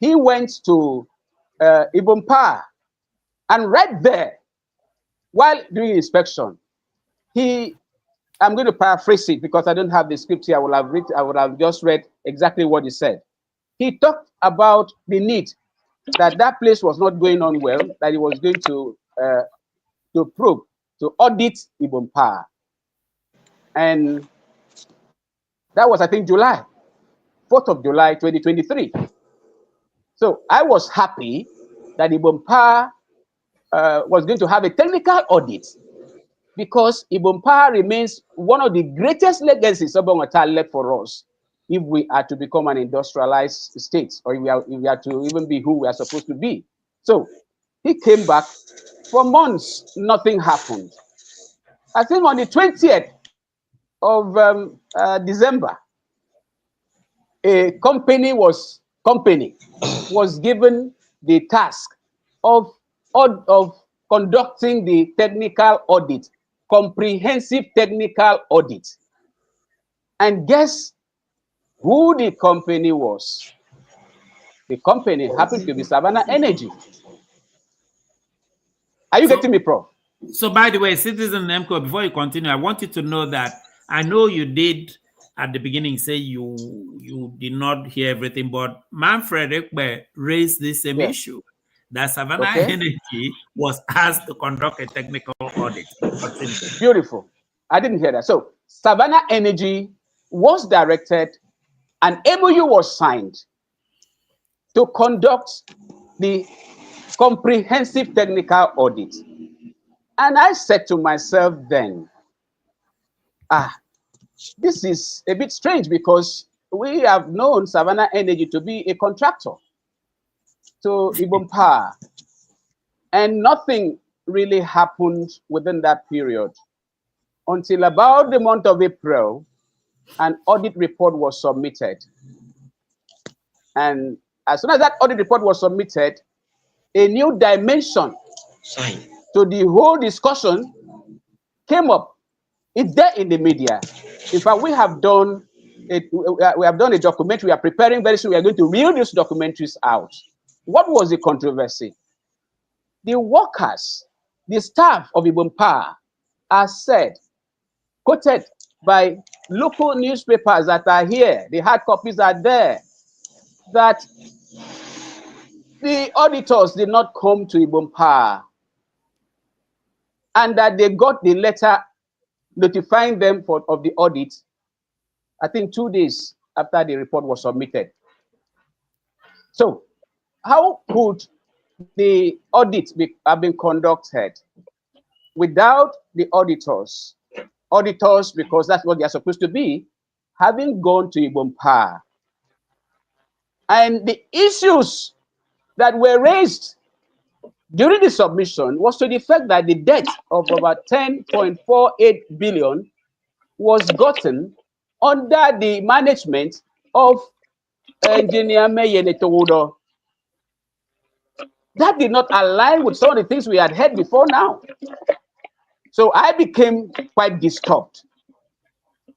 he went to Ibom Power, and right there, while doing inspection, I'm going to paraphrase it because I don't have the script here. I would have just read exactly what he said. He talked about the need that place was not going on well, that he was going to probe, to audit Ibom Power. And that was, I think, July, 4th of July, 2023. So I was happy that Ibom Power was going to have a technical audit, because Ibom Power remains one of the greatest legacies Obong Ota left for us if we are to become an industrialized state, or if we are to even be who we are supposed to be. So he came back. For months, nothing happened. I think on the 20th of December, a company was given the task of conducting the technical audit, comprehensive technical audit. And guess who the company was. The company happened to be Savannah Energy. Are you getting me, Prof? So, by the way, Citizen MCO, before you continue, I want you to know that I know you did at the beginning say you did not hear everything, but Manfred Ekbe raised this same issue that Savannah Energy was asked to conduct a technical audit. Beautiful. I didn't hear that. So, Savannah Energy was directed, an MOU was signed to conduct the comprehensive technical audit. And I said to myself then, this is a bit strange because we have known Savannah Energy to be a contractor to Ibom Power, and nothing really happened within that period until about the month of April. An audit report was submitted, and as soon as that audit report was submitted, a new dimension to the whole discussion came up. It's there in the media. In fact, we have done a documentary. We are preparing very soon. We are going to reel these documentaries out. What was the controversy? The workers, the staff of Ibom Power are said, quoted by local newspapers that are here, the hard copies are there, that the auditors did not come to Ibom Power and that they got the letter notifying them of the audit, I think 2 days after the report was submitted. So how could the audit have been conducted without the auditors? Auditors, because that's what they are supposed to be, having gone to Ibom Power. And the issues that were raised during the submission was to the fact that the debt of about 10.48 billion was gotten under the management of Engineer Meyene Towodo. That did not align with some of the things we had heard before now. So I became quite disturbed.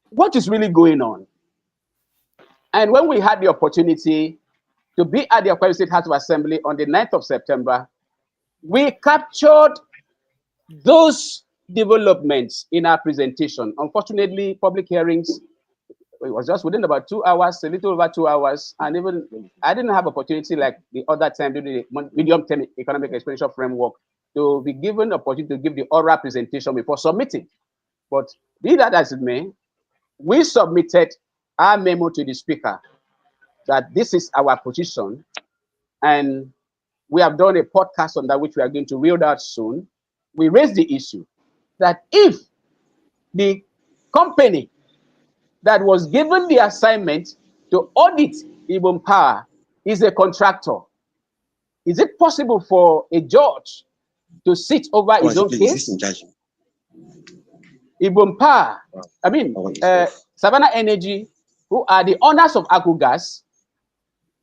What is really going on? And when we had the opportunity to be at the Akwa State House of Assembly on the 9th of September, we captured those developments in our presentation. Unfortunately, public hearings, it was just within about 2 hours, a little over 2 hours, and even I didn't have opportunity like the other time during the medium-term economic expenditure framework to be given the opportunity to give the oral presentation before submitting. But be that as it may, we submitted our memo to the speaker that this is our position, and we have done a podcast on that which we are going to reel out soon. We raised the issue that if the company that was given the assignment to audit Ibom Power is a contractor, is it possible for a judge to sit over his own case? Ibom Power, I mean, Savannah Energy, who are the owners of Akwa Gas,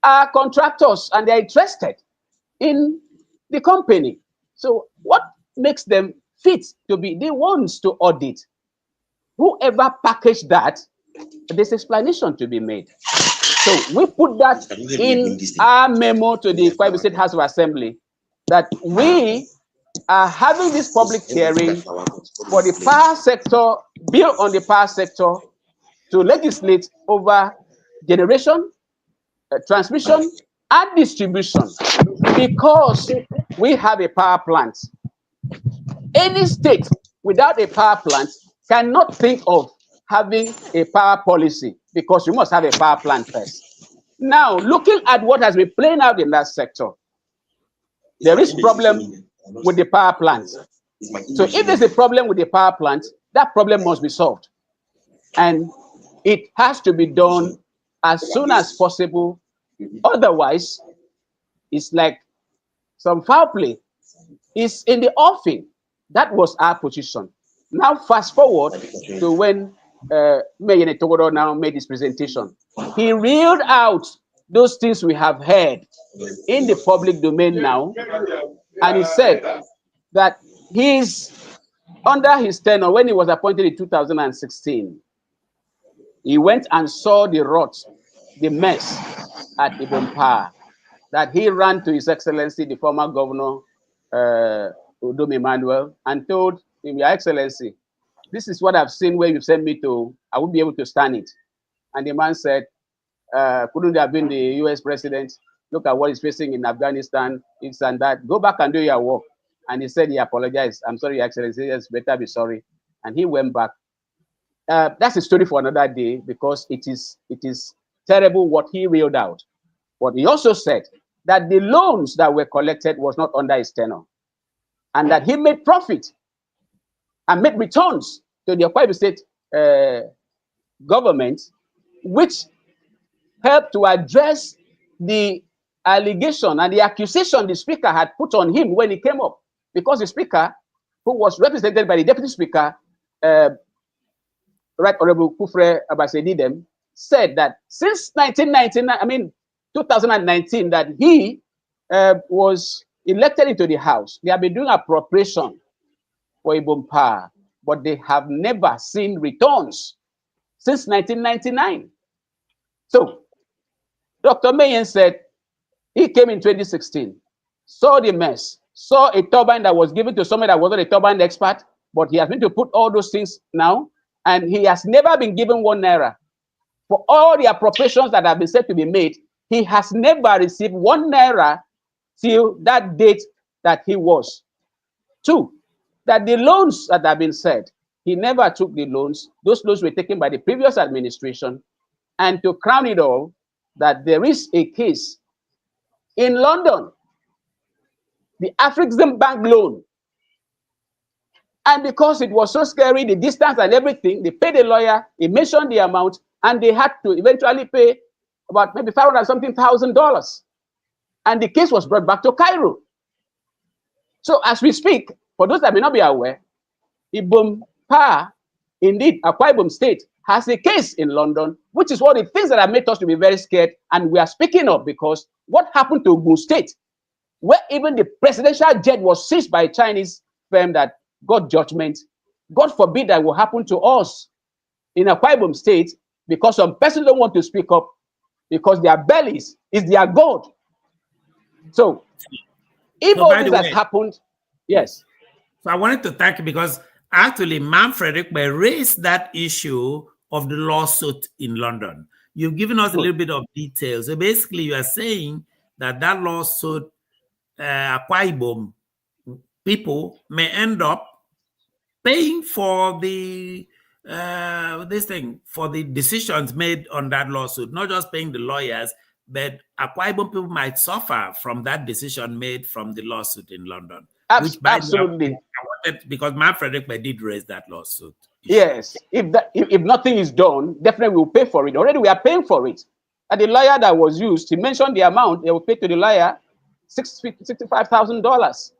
are contractors and they are interested in the company. So what makes them fit to be the ones to audit? Whoever packaged that, there's explanation to be made. So we put that in our memo to the Akwa State House of Assembly, that we are having this public hearing for the power sector, bill on the power sector, to legislate over generation, transmission, and distribution, because we have a power plant. Any state without a power plant cannot think of having a power policy, because you must have a power plant first. Now, looking at what has been playing out in that sector, there is problem with the power plant. So if there's a problem with the power plant, that problem must be solved. And it has to be done as soon as possible. Otherwise, it's like some foul play. It's in the offing. That was our position. Now, fast forward to when Meyene Togodo now made his presentation. He reeled out those things we have heard in the public domain now, and he said that he's under his tenure, when he was appointed in 2016, he went and saw the rot the mess at Ibom Power, that he ran to His Excellency, the former governor, Udom Emmanuel, and told him, Your Excellency, this is what I've seen where you sent me to. I won't be able to stand it. And the man said, couldn't have been the US president. Look at what he's facing in Afghanistan, this and that. Go back and do your work. And he said he apologized. I'm sorry, Your Excellency. Yes, better be sorry. And he went back. That's a story for another day, because it is terrible what he reeled out. But he also said that the loans that were collected was not under his tenure, and that he made profit and made returns to the Akwa Ibom State government, which helped to address the allegation and the accusation the speaker had put on him when he came up, because the speaker, who was represented by the deputy speaker, Right Honorable Kufre Abasedidem, said that since 2019, that he was elected into the House, they have been doing appropriation for Ibom Power, but they have never seen returns since 1999. So Dr. Mayen said he came in 2016, saw the mess, saw a turbine that was given to somebody that wasn't a turbine expert, but he has been to put all those things now, and he has never been given 1 naira. For all the appropriations that have been said to be made, he has never received 1 naira till that date that he was. 2, that the loans that have been said, he never took the loans. Those loans were taken by the previous administration. And to crown it all, that there is a case in London, the African Bank loan. And because it was so scary, the distance and everything, they paid a lawyer, he mentioned the amount, and they had to eventually pay about maybe $500,000. And the case was brought back to Cairo. So as we speak, for those that may not be aware, Ibom Power, indeed, Akwa Ibom State, has a case in London, which is one of the things that have made us to be very scared. And we are speaking of, because what happened to Ogun State, where even the presidential jet was seized by a Chinese firm that got judgment. God forbid that will happen to us in Akwa Ibom State, because some persons don't want to speak up because their bellies is their God. So if all this has happened, yes. So I wanted to thank you, because actually Manfred raised that issue of the lawsuit in London. You've given us a little bit of details. So basically you are saying that lawsuit, Akwa Ibom people may end up paying for the for the decisions made on that lawsuit, not just paying the lawyers, but Akwa Ibom people might suffer from that decision made from the lawsuit in London. Absolutely. Because Manfred did raise that lawsuit. Yes, if nothing is done, definitely we'll pay for it. Already we are paying for it. And the lawyer that was used, he mentioned the amount they will pay to the lawyer, $65,000,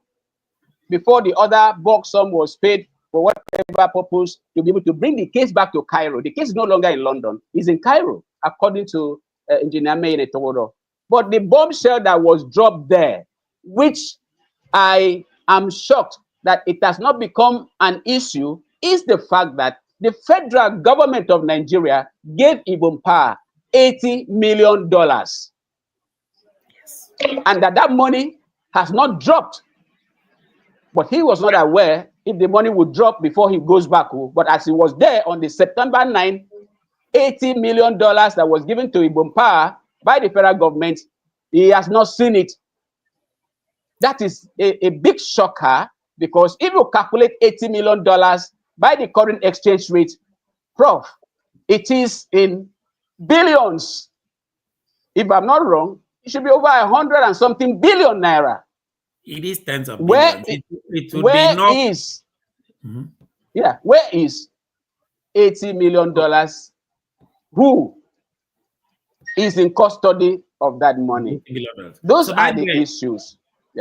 before the other bulk sum was paid for whatever purpose, to be able to bring the case back to Cairo. The case is no longer in London, it's in Cairo, according to Engineer Mayen Etowodo. But the bombshell that was dropped there, which I am shocked that it has not become an issue, is the fact that the federal government of Nigeria gave Ibom Power $80 million. Yes. And that money has not dropped. But he was not aware if the money would drop before he goes back. But as he was there on the September 9, $80 million that was given to Ibom Power by the federal government, he has not seen it. That is a big shocker, because if you calculate $80 million by the current exchange rate, Prof, it is in billions. If I'm not wrong, it should be over 100 and something billion naira. It is tens of billions. Where is $80 million? Who is in custody of that money? Those are the issues.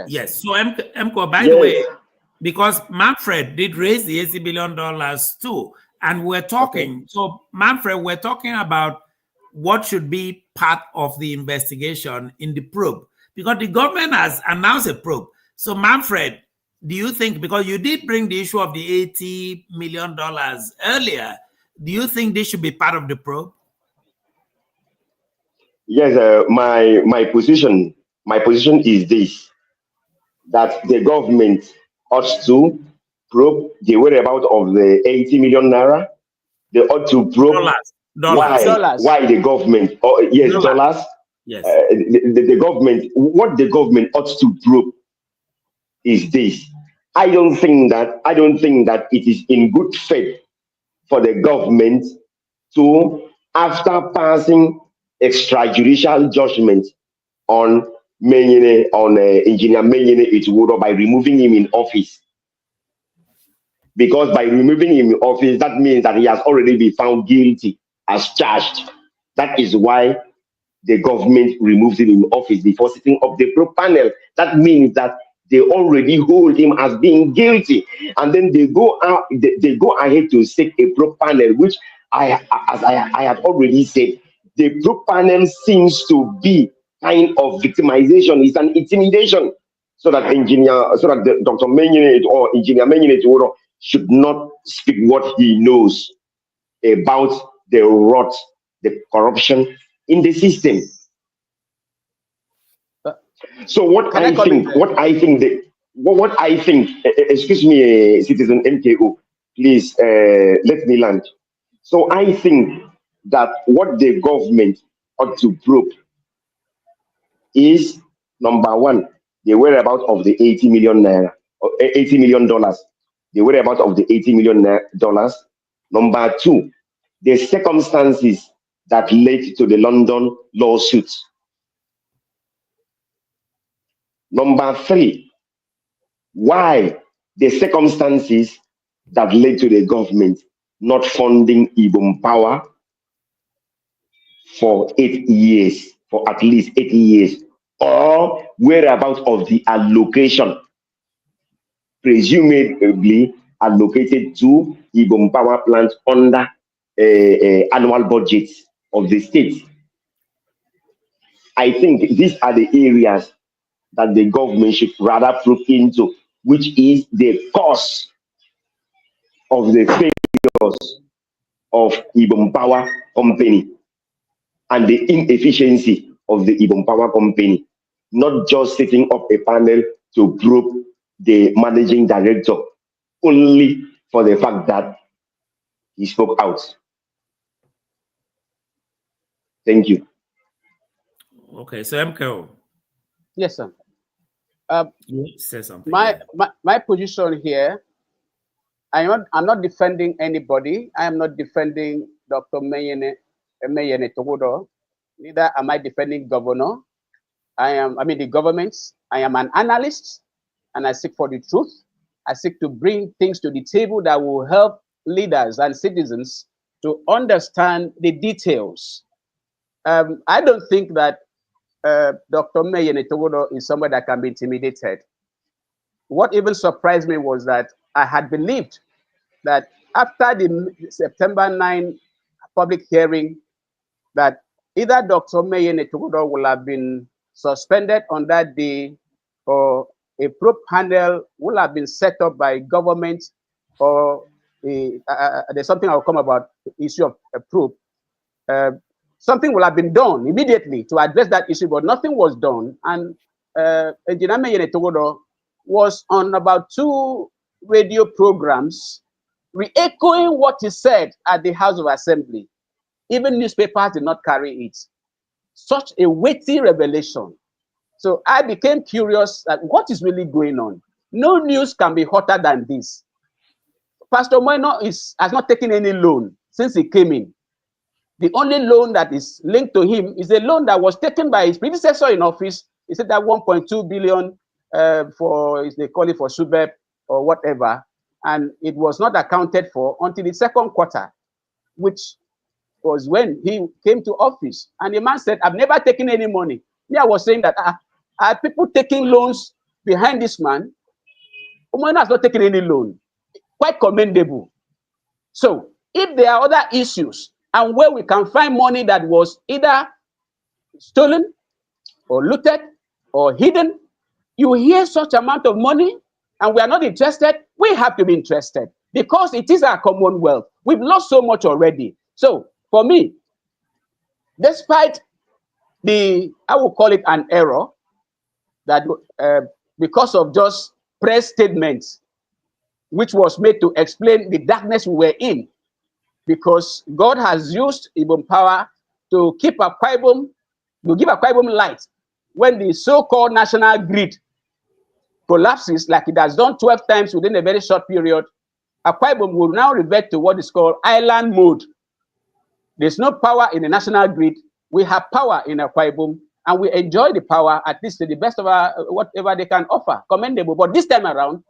Yes. So, Mko, by the way, because Manfred did raise the $80 billion too, and we're talking. So, Manfred, we're talking about what should be part of the investigation in the probe, because the government has announced a probe. So, Manfred, do you think, because you did bring the issue of the $80 million earlier, do you think this should be part of the probe? Yes, my position is this: that the government ought to probe the whereabouts of the 80 million naira. They ought to probe Dollars. Dollars. why the government, or yes, Dollars. dollars. Yes. The government, what the government ought to probe is this: I don't think that it is in good faith for the government to, after passing extrajudicial judgment on engineer Menyene Ituwodo by removing him in office. Because by removing him in office, that means that he has already been found guilty as charged. That is why the government removed him in office before setting up the probe panel. That means that they already hold him as being guilty, and then they go out, they go ahead to set a probe panel, which I had already said, the probe panel seems to be kind of victimization. It's an intimidation, so that Dr. Menyene or Engineer Menyene Tuwodo should not speak what he knows about the rot, the corruption in the system. So what I think, excuse me, Citizen MKO, please let me land. So I think that what the government ought to probe is, number one, the whereabouts of the 80 million naira, or $80 million, the whereabouts of the $80 million dollars. Number two, the circumstances that led to the London lawsuit. Number three, why the circumstances that led to the government not funding Ibom Power for 8 years, for at least 8 years, or whereabouts of the allocation, presumably allocated to Ibom Power plant under annual budgets of the state. I think these are the areas that the government should rather probe into, which is the cause of the failures of Ibom Power Company and the inefficiency of the Ibom Power Company, not just setting up a panel to probe the managing director only for the fact that he spoke out. Thank you. Okay, so MKO. Yes, sir. You say something. My position here, I'm not defending anybody. I am not defending Dr. Menyene Togodo. Neither am I defending governor. The governments. I am an analyst, and I seek for the truth. I seek to bring things to the table that will help leaders and citizens to understand the details. I don't think that Dr. Menyene Togodo is somebody that can be intimidated. What even surprised me was that I had believed that after the September 9 public hearing, that either Dr. Menyene Togodo will have been suspended on that day, or a probe panel will have been set up by government, or there's something I'll come about the issue of a probe. Something will have been done immediately to address that issue, but nothing was done. And Engineer Menyene Togodo was on about 2 radio programs re-echoing what he said at the House of Assembly. Even newspapers did not carry it. Such a weighty revelation. So I became curious at what is really going on. No news can be hotter than this. Pastor Moino has not taken any loan since he came in. The only loan that is linked to him is a loan that was taken by his predecessor in office. He said that 1.2 billion they call it for SUBEP or whatever, and it was not accounted for until the second quarter, which was when he came to office. And the man said, "I've never taken any money." Me, I was saying that are people taking loans behind this man? Umano has not taken any loan. Quite commendable. So if there are other issues and where we can find money that was either stolen or looted or hidden, you hear such amount of money and we are not interested, we have to be interested because it is our commonwealth. We've lost so much already. So for me, despite I will call it an error, that because of just press statements, which was made to explain the darkness we were in, because God has used Ibom power to keep Akwa Ibom, to give Akwa Ibom light when the so-called national grid collapses, like it has done 12 times within a very short period. Akwa Ibom will now revert to what is called island mode. There's no power in the national grid. We have power in Akwa Ibom, and we enjoy the power, at least to the best of our whatever they can offer. Commendable. But this time around,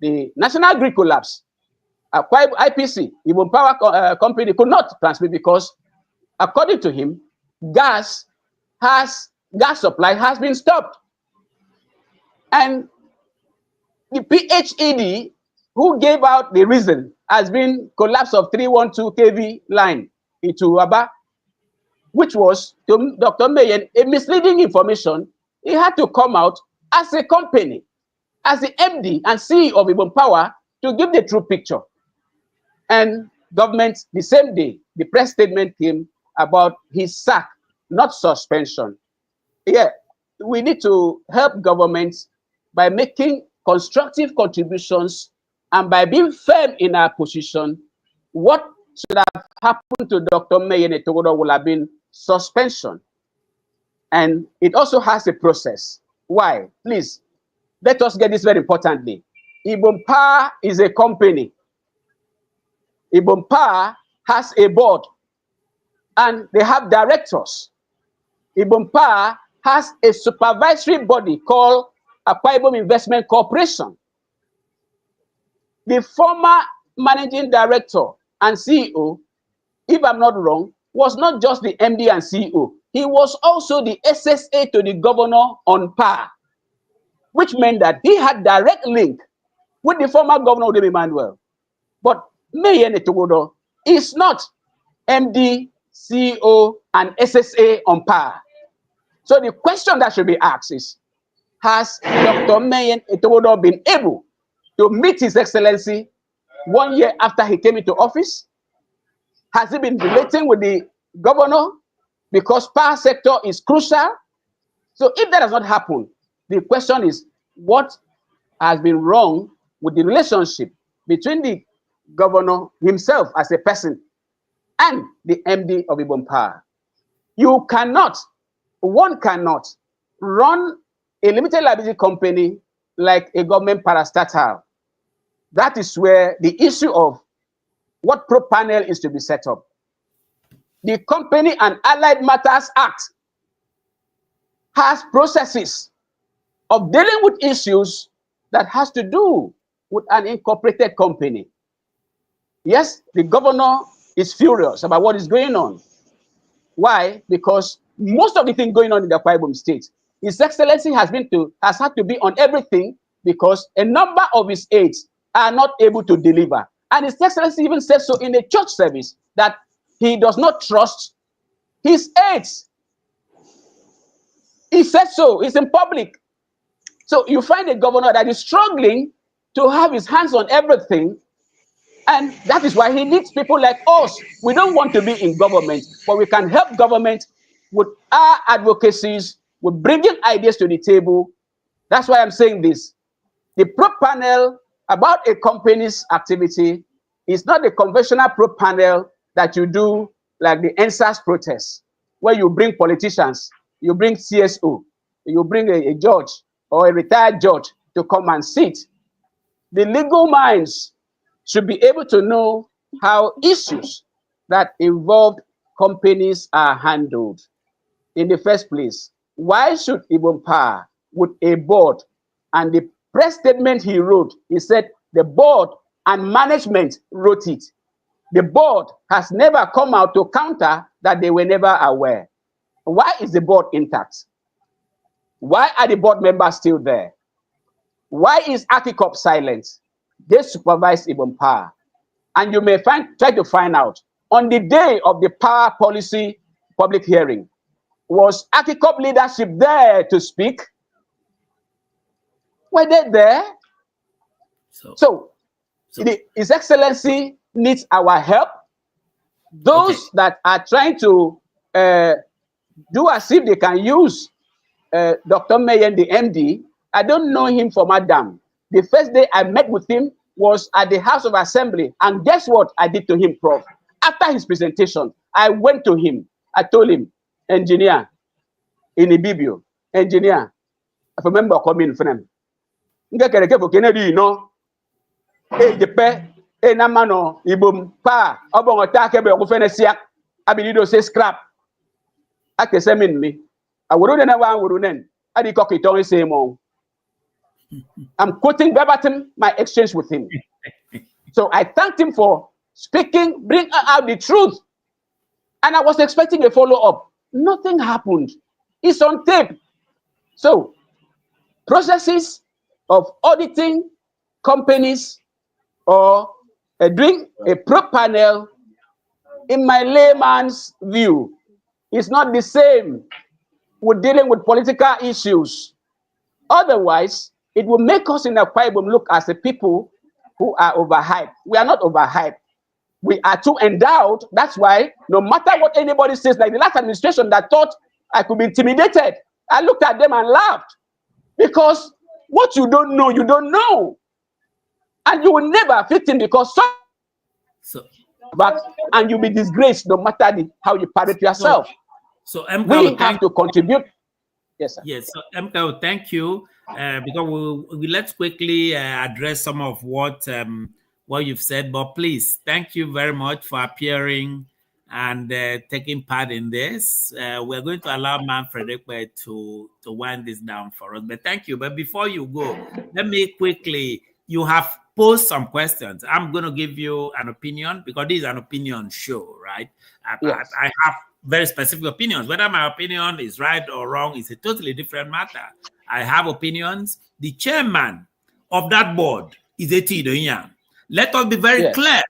the national grid collapsed. IPC, Ibom Power Company, could not transmit because, according to him, gas supply has been stopped. And the PHED, who gave out the reason, has been collapse of 312 kV line into Aba, which was, to Dr. Mayen, a misleading information. He had to come out as a company, as the MD and CEO of Ibom Power, to give the true picture. And government, the same day, the press statement came about his sack, not suspension. Yeah, we need to help governments by making constructive contributions and by being firm in our position. What should have happened to Dr. Mayene Togodo would have been suspension. And it also has a process. Why? Please, let us get this very importantly. Ibom Power is a company. Ibom Power has a board and they have directors. Ibom Power has a supervisory body called Akwa Ibom Investment Corporation. The former managing director and CEO, if I'm not wrong, was not just the MD and CEO. He was also the SSA to the governor on par, which meant that he had direct link with the former governor Udem Emmanuel. But Mayene Togodo is not MD, CEO, and SSA on par. So the question that should be asked is, has Dr. Mayene Togodo been able to meet His Excellency 1 year after he came into office? Has he been relating with the governor? Because power sector is crucial. So if that has not happened, the question is, what has been wrong with the relationship between the governor himself as a person and the MD of Ibom Power? One cannot run a limited liability company like a government parastatal. That is where the issue of what pro panel is to be set up. The Company and Allied Matters Act has processes of dealing with issues that has to do with an incorporated company. Yes, the governor is furious about what is going on. Why? Because most of the things going on in the Akwa Ibom state, His Excellency has had to be on everything because a number of his aides are not able to deliver. And His Excellency even said so in a church service that he does not trust his aides. He said so. It's in public. So you find a governor that is struggling to have his hands on everything. And that is why he needs people like us. We don't want to be in government, but we can help government with our advocacies, with bringing ideas to the table. That's why I'm saying this. The pro panel about a company's activity is not the conventional pro panel that you do like the NSAS protests, where you bring politicians, you bring CSO, you bring a judge or a retired judge to come and sit. The legal minds should be able to know how issues that involve companies are handled. In the first place, why should Ibom Power, with a board, and the press statement he wrote, he said the board and management wrote it. The board has never come out to counter that they were never aware. Why is the board intact? Why are the board members still there? Why is Articop silent? They supervise Ibom Power. And you may try to find out, on the day of the power policy public hearing, was Articop leadership there to speak? Were they there? So His Excellency needs our help. Those that are trying to do as if they can use Dr. Mayen, the MD. I don't know him from Adam. The first day I met with him was at the House of Assembly. And guess what I did to him, Prof? After his presentation, I went to him. I told him, engineer, in Ibibio, engineer, I remember coming from him. You know, namano Ibom pa obongo take be ogufene siak abinido say scrap akese min me awuru na wa awuru nen adi kokito say mo. I'm quoting verbatim my exchange with him. So I thanked him for speaking, bring out the truth. And I was expecting a follow-up. Nothing happened. It's on tape. So processes of auditing companies or doing a probe panel, in my layman's view, is not the same with dealing with political issues. Otherwise, it will make us in Akwa Ibom look as a people who are overhyped. We are not overhyped. We are too endowed. That's why no matter what anybody says, like the last administration that thought I could be intimidated, I looked at them and laughed. Because what you don't know, you don't know. And you will never fit in because and you'll be disgraced no matter how you parade yourself. So we have to contribute. Yes, sir. Yes, so MKO, thank you. Because let's quickly address some of what you've said. But please, thank you very much for appearing and taking part in this. We're going to allow Manfred Ekwe to wind this down for us. But thank you. But before you go, let me quickly, you have posed some questions. I'm going to give you an opinion because this is an opinion show, right? Yes. I have very specific opinions. Whether my opinion is right or wrong is a totally different matter. I have opinions. The chairman of that board is Etido Inyang. Let us be very clear.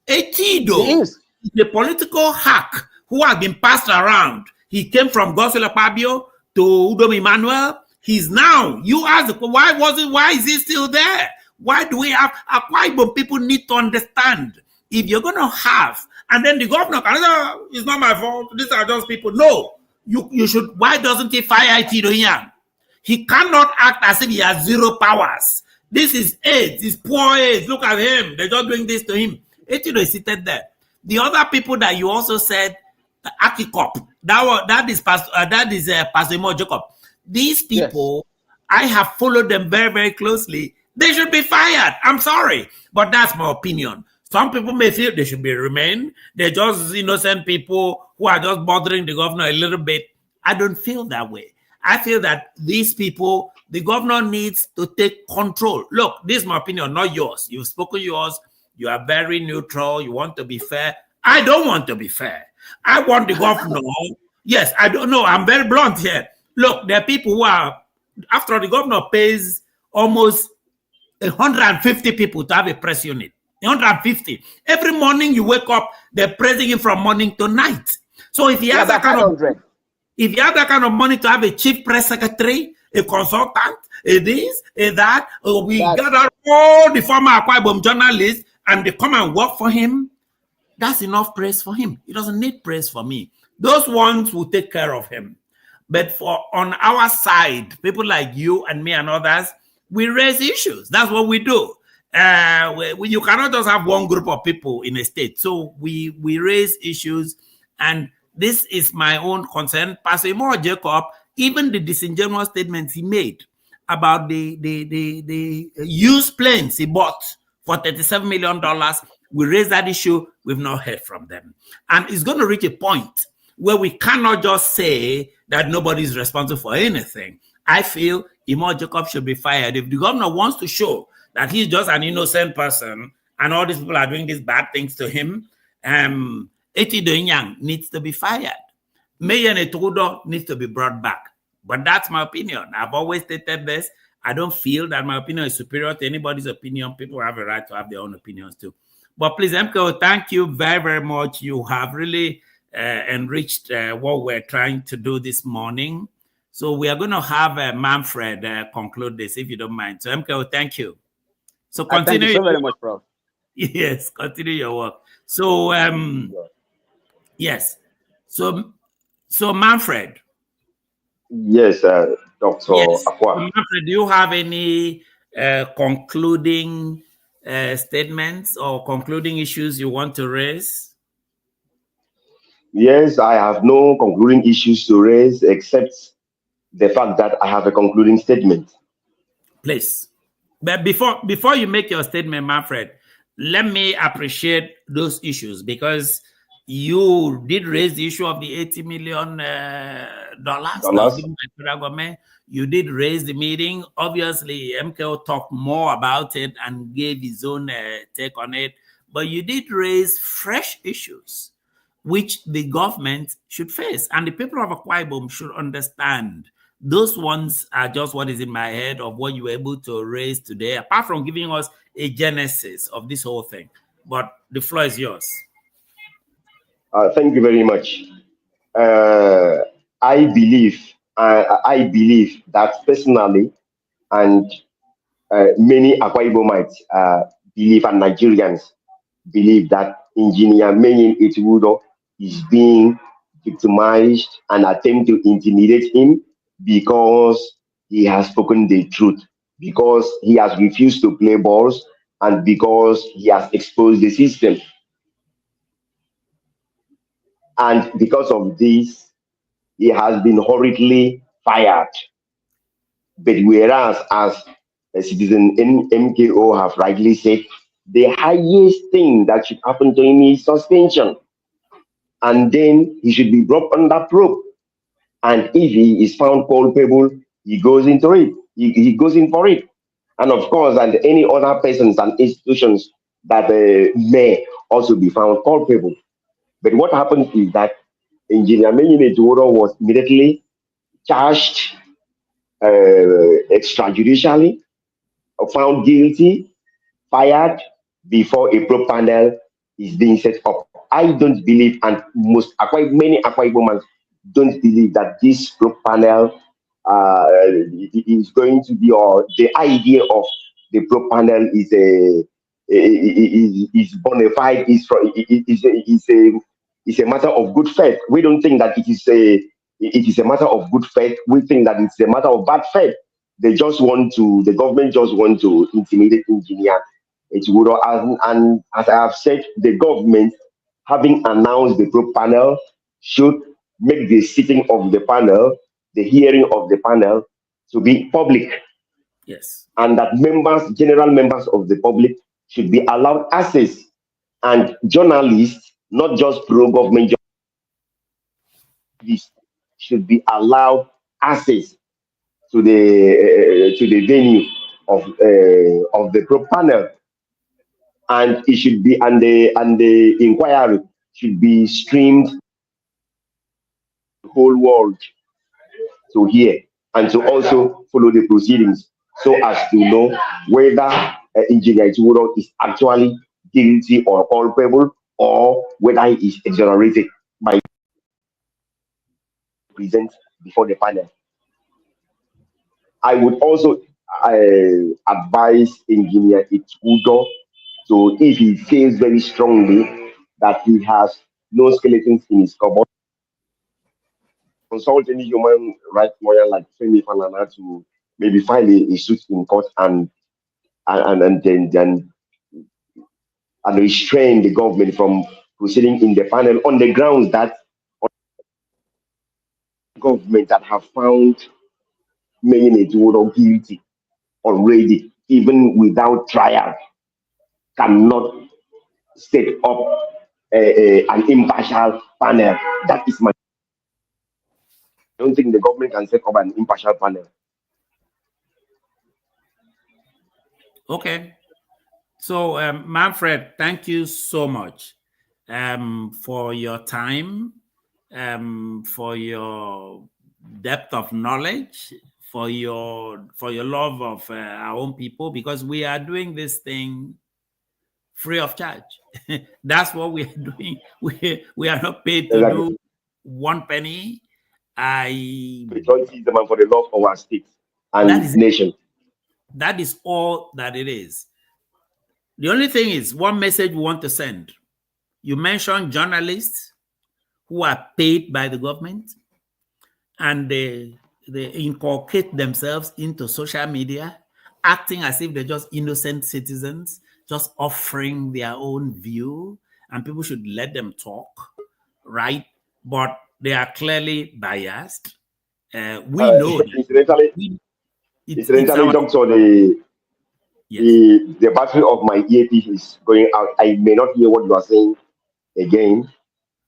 Etido is a political hack who has been passed around. He came from Goswell Akpabio to Udom Emmanuel. He's now, you ask, why is he still there? Why do we have Akwa Ibom? People need to understand. If you're going to have, and then the governor can say, it's not my fault, these are just people. No, you should, why doesn't he fire Etido Inyang? He cannot act as if he has zero powers. This is AIDS, it's poor AIDS. Look at him. They're just doing this to him. Etido is seated there. The other people that you also said, Akikop, that is Pastor Imo Jacob. These people, I have followed them very, very closely. They should be fired. I'm sorry, but that's my opinion. Some people may feel they should be remain. They're just innocent people who are just bothering the governor a little bit. I don't feel that way. I feel that these people, the governor needs to take control. Look, this is my opinion, not yours. You've spoken yours. You are very neutral. You want to be fair. I don't want to be fair. I want the governor. Yes, I don't know. I'm very blunt here. Look, there are people who are, after the governor pays almost 150 people to have a press unit. 150. Every morning you wake up, they're praising him from morning to night. So if he has that kind of, if you have that kind of money to have a chief press secretary, a consultant, a this, a that, we gather all the former Akwa Ibom journalists and they come and work for him, that's enough praise for him. He doesn't need praise for me. Those ones will take care of him. But for on our side, people like you and me and others, we raise issues. That's what we do. You cannot just have one group of people in a state. So we raise issues, and this is my own concern. Pastor Imo Jacob, even the disingenuous statements he made about the used planes he bought for $37 million, we raised that issue. We've not heard from them. And it's going to reach a point where we cannot just say that nobody is responsible for anything. I feel Imo Jacob should be fired. If the governor wants to show that he's just an innocent person and all these people are doing these bad things to him, Etido Inyang needs to be fired. Mayor Netudo needs to be brought back. But that's my opinion. I've always stated this. I don't feel that my opinion is superior to anybody's opinion. People have a right to have their own opinions too. But please, MKO, thank you very, very much. You have really enriched what we're trying to do this morning. So we are going to have Manfred conclude this, if you don't mind. So MKO, thank you. So continue. Thank you so very much, Prof. Yes, continue your work. So yes. So So, Manfred. Yes, Dr. Yes. Akwa. Manfred, do you have any concluding statements or concluding issues you want to raise? Yes, I have no concluding issues to raise except the fact that I have a concluding statement. Please. But before you make your statement, Manfred, let me appreciate those issues because you did raise the issue of the $80 million that was given by the federal government. You did raise the meeting. Obviously, MKO talked more about it and gave his own take on it. But you did raise fresh issues which the government should face. And the people of Akwa Ibom should understand. Those ones are just what is in my head of what you were able to raise today, apart from giving us a genesis of this whole thing. But the floor is yours. Thank you very much. Uh, I believe, I believe that personally, and many Akwa Ibomites believe, and Nigerians believe that Engineer Menin Iturudo is being victimized and attempt to intimidate him because he has spoken the truth, because he has refused to play balls, and because he has exposed the system. And because of this, he has been hurriedly fired. But whereas, as Citizen MKO have rightly said, the highest thing that should happen to him is suspension. And then he should be brought under probe. And if he is found culpable, he goes into it. He goes in for it. And of course, and any other persons and institutions that may also be found culpable. But what happened is that Engineer Menyine Tuoro was immediately charged extrajudicially, found guilty, fired before a probe panel is being set up. I don't believe, and many Akwa Ibomans don't believe that this probe panel is going to be, or the idea of the probe panel is is bona fide, is a matter of good faith. We don't think that it is a matter of good faith. We think that it's a matter of bad faith. The government just want to intimidate engineer. And as I have said, the government, having announced the probe panel, should make the sitting of the panel, the hearing of the panel, to be public. Yes. And that general members of the public, should be allowed access. And journalists, not just pro-government journalists, should be allowed access to the venue of the probe panel. And it should be, and the inquiry should be streamed the whole world to hear and to also follow the proceedings, so as to know whether Engineer Iturudo is actually guilty or culpable, or whether he is exonerated by present before the panel. I would also advise Engineer Iturudo, so if he feels very strongly that he has no skeletons in his cupboard, consult any human rights lawyer like Femi Falana to maybe file a suit in court and then restrain the government from proceeding in the panel on the grounds that government that have found Menyine Iturudo guilty already, even without trial, cannot set up an impartial panel. That is my. I don't think the government can set up an impartial panel. Okay. So, Manfred, thank you so much for your time, for your depth of knowledge, for your love of our own people, because we are doing this thing free of charge. That's what we are doing. We are not paid to do one penny. Patriotism and for the love of our state and nation. That is all that it is. The only thing is one message we want to send. You mentioned journalists who are paid by the government. and they inculcate themselves into social media, acting as if they're just innocent citizens, just offering their own view, and people should let them talk, right? But they are clearly biased. We know that. Incidentally, Our, doctor, yes. the battery of my earpiece is going out. I may not hear what you are saying again.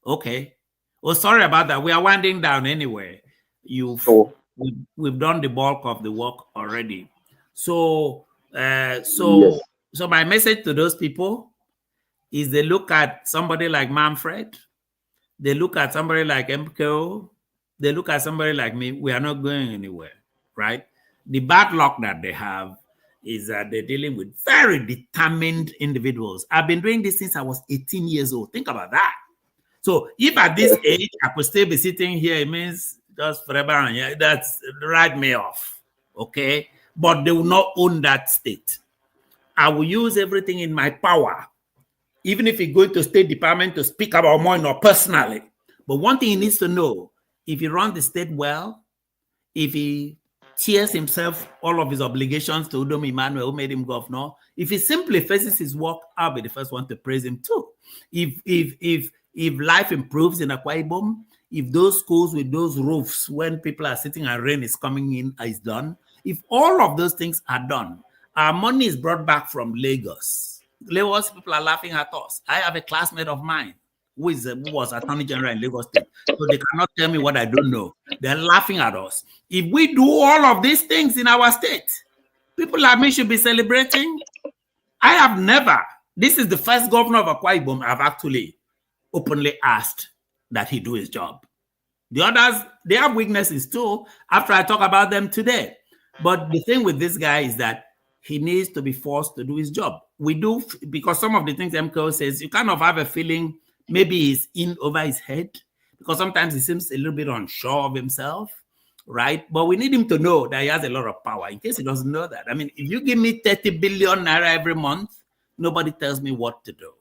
Okay. Oh, sorry about that. We are winding down anyway. We've done the bulk of the work already. So my message to those people is they look at somebody like Manfred, they look at somebody like MKO, they look at somebody like me. We are not going anywhere, right? The bad luck that they have is that they're dealing with very determined individuals. I've been doing this since I was 18 years old. Think about that. So if at this age I could still be sitting here, it means just forever and yeah, that's write me off. Okay. But they will not own that state. I will use everything in my power, even if he go to State Department to speak about Moino personally. But one thing he needs to know, if he runs the state well, if he tears himself all of his obligations to Udom Emmanuel, who made him governor, if he simply faces his work, I'll be the first one to praise him too. If life improves in Akwa Ibom, if those schools with those roofs, when people are sitting and rain is coming in, is done, if all of those things are done, our money is brought back from Lagos. Lagos people are laughing at us. I have a classmate of mine who was Attorney General in Lagos State. So they cannot tell me what I don't know. They're laughing at us. If we do all of these things in our state, people like me should be celebrating. I have never, this is the first governor of Akwa Ibom I've actually openly asked that he do his job. The others, they have weaknesses too, after I talk about them today. But the thing with this guy is that he needs to be forced to do his job. We do, because some of the things MKO says, you kind of have a feeling maybe he's in over his head, because sometimes he seems a little bit unsure of himself, right? But we need him to know that he has a lot of power, in case he doesn't know that. I mean, if you give me 30 billion naira every month, nobody tells me what to do.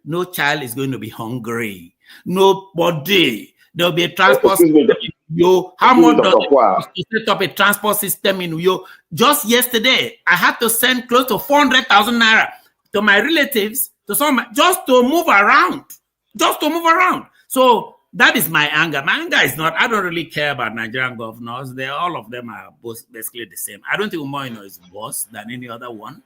No child is going to be hungry. Nobody. There'll be a transport system in Uyo. How much does it cost to set up a transport system in Uyo? Just yesterday, I had to send close to 400,000 naira to my relatives, to some, just to move around. Just to move around. So that is my anger. My anger is not, I don't really care about Nigerian governors. All of them are both basically the same. I don't think Umoino is worse than any other one.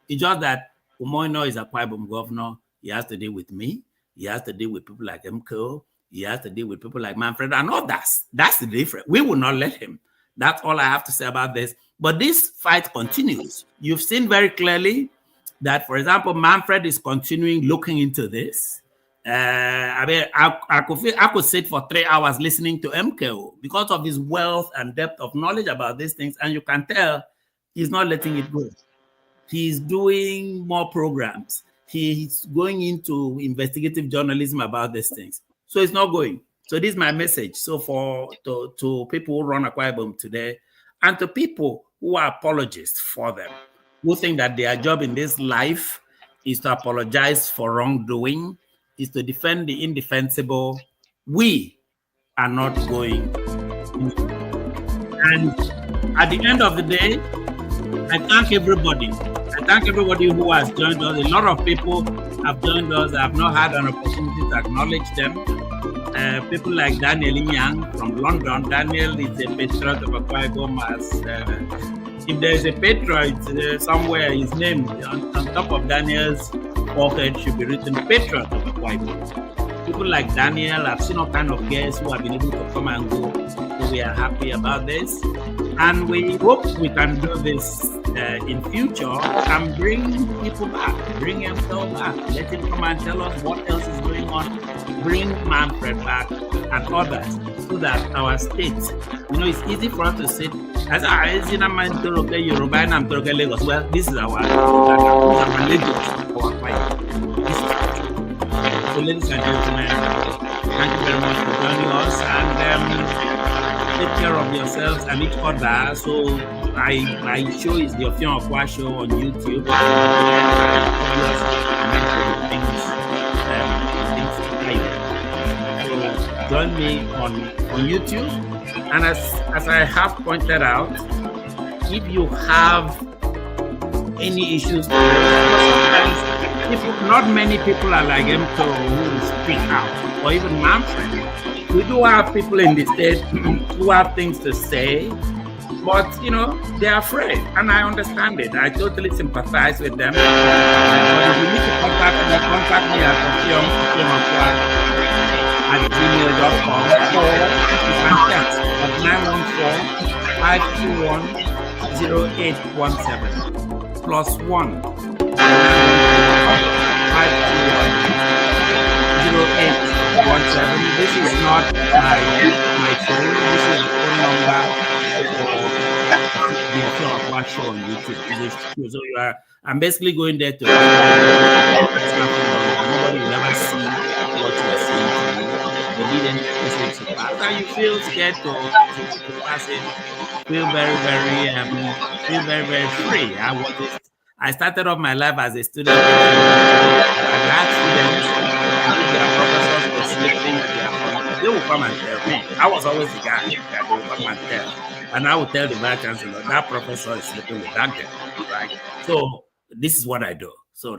It's just that Umoino is a Akwa Ibom governor. He has to deal with me. He has to deal with people like MKO. He has to deal with people like Manfred and others. That's the difference. We will not let him. That's all I have to say about this. But this fight continues. You've seen very clearly that, for example, Manfred is continuing looking into this. I mean, I could sit for 3 hours listening to MKO because of his wealth and depth of knowledge about these things. And you can tell he's not letting it go. He's doing more programs. He's going into investigative journalism about these things. So it's not going. So this is my message. So to people who run Akwa Ibom today, and to people who are apologists for them, who think that their job in this life is to apologize for wrongdoing, is to defend the indefensible, we are not going. And at the end of the day, I thank everybody. I thank everybody who has joined us. A lot of people have joined us. I have not had an opportunity to acknowledge them. People like Daniel Yang from London. Daniel is a patriot of Akwa Ibom. If there is a patriot somewhere, his name on top of Daniel's forehead should be written Patriot of Akwa Ibom. People like Daniel, I've seen all kind of guests who have been able to come and go. So we are happy about this. And we hope we can do this in future and bring people back, bring himself back, let him come and tell us what else is going on, bring Manfred back and others so that our state, it's easy for us to say, as I see Yoruba and Lagos. Well, this is our Lagos, our fight. So ladies and gentlemen, thank you very much for joining us and take care of yourselves and each other. So my show is the Ofion Akwa show on YouTube. join me on YouTube. And as I have pointed out, if you have any issues, sometimes not many people are like Mto who speak out, or even Manfred. We do have people in the state who have things to say, but they're afraid, and I understand it. I totally sympathize with them. But if you need to contact me at @gmail.com, or you can text at 914-521-0817 +1 521-0817. This is not my phone. This is the phone number for the Akwa show on YouTube. So I'm basically going there to nobody will ever see what you're saying to me. You need any message to pass, and you feel scared to pass it. Feel very free. I started off my life as a student. I had students, their professors were sleeping. They would come and tell me. I was always the guy that they would come and tell. And I would tell the vice chancellor, that professor is sleeping with that girl, right? So this is what I do. So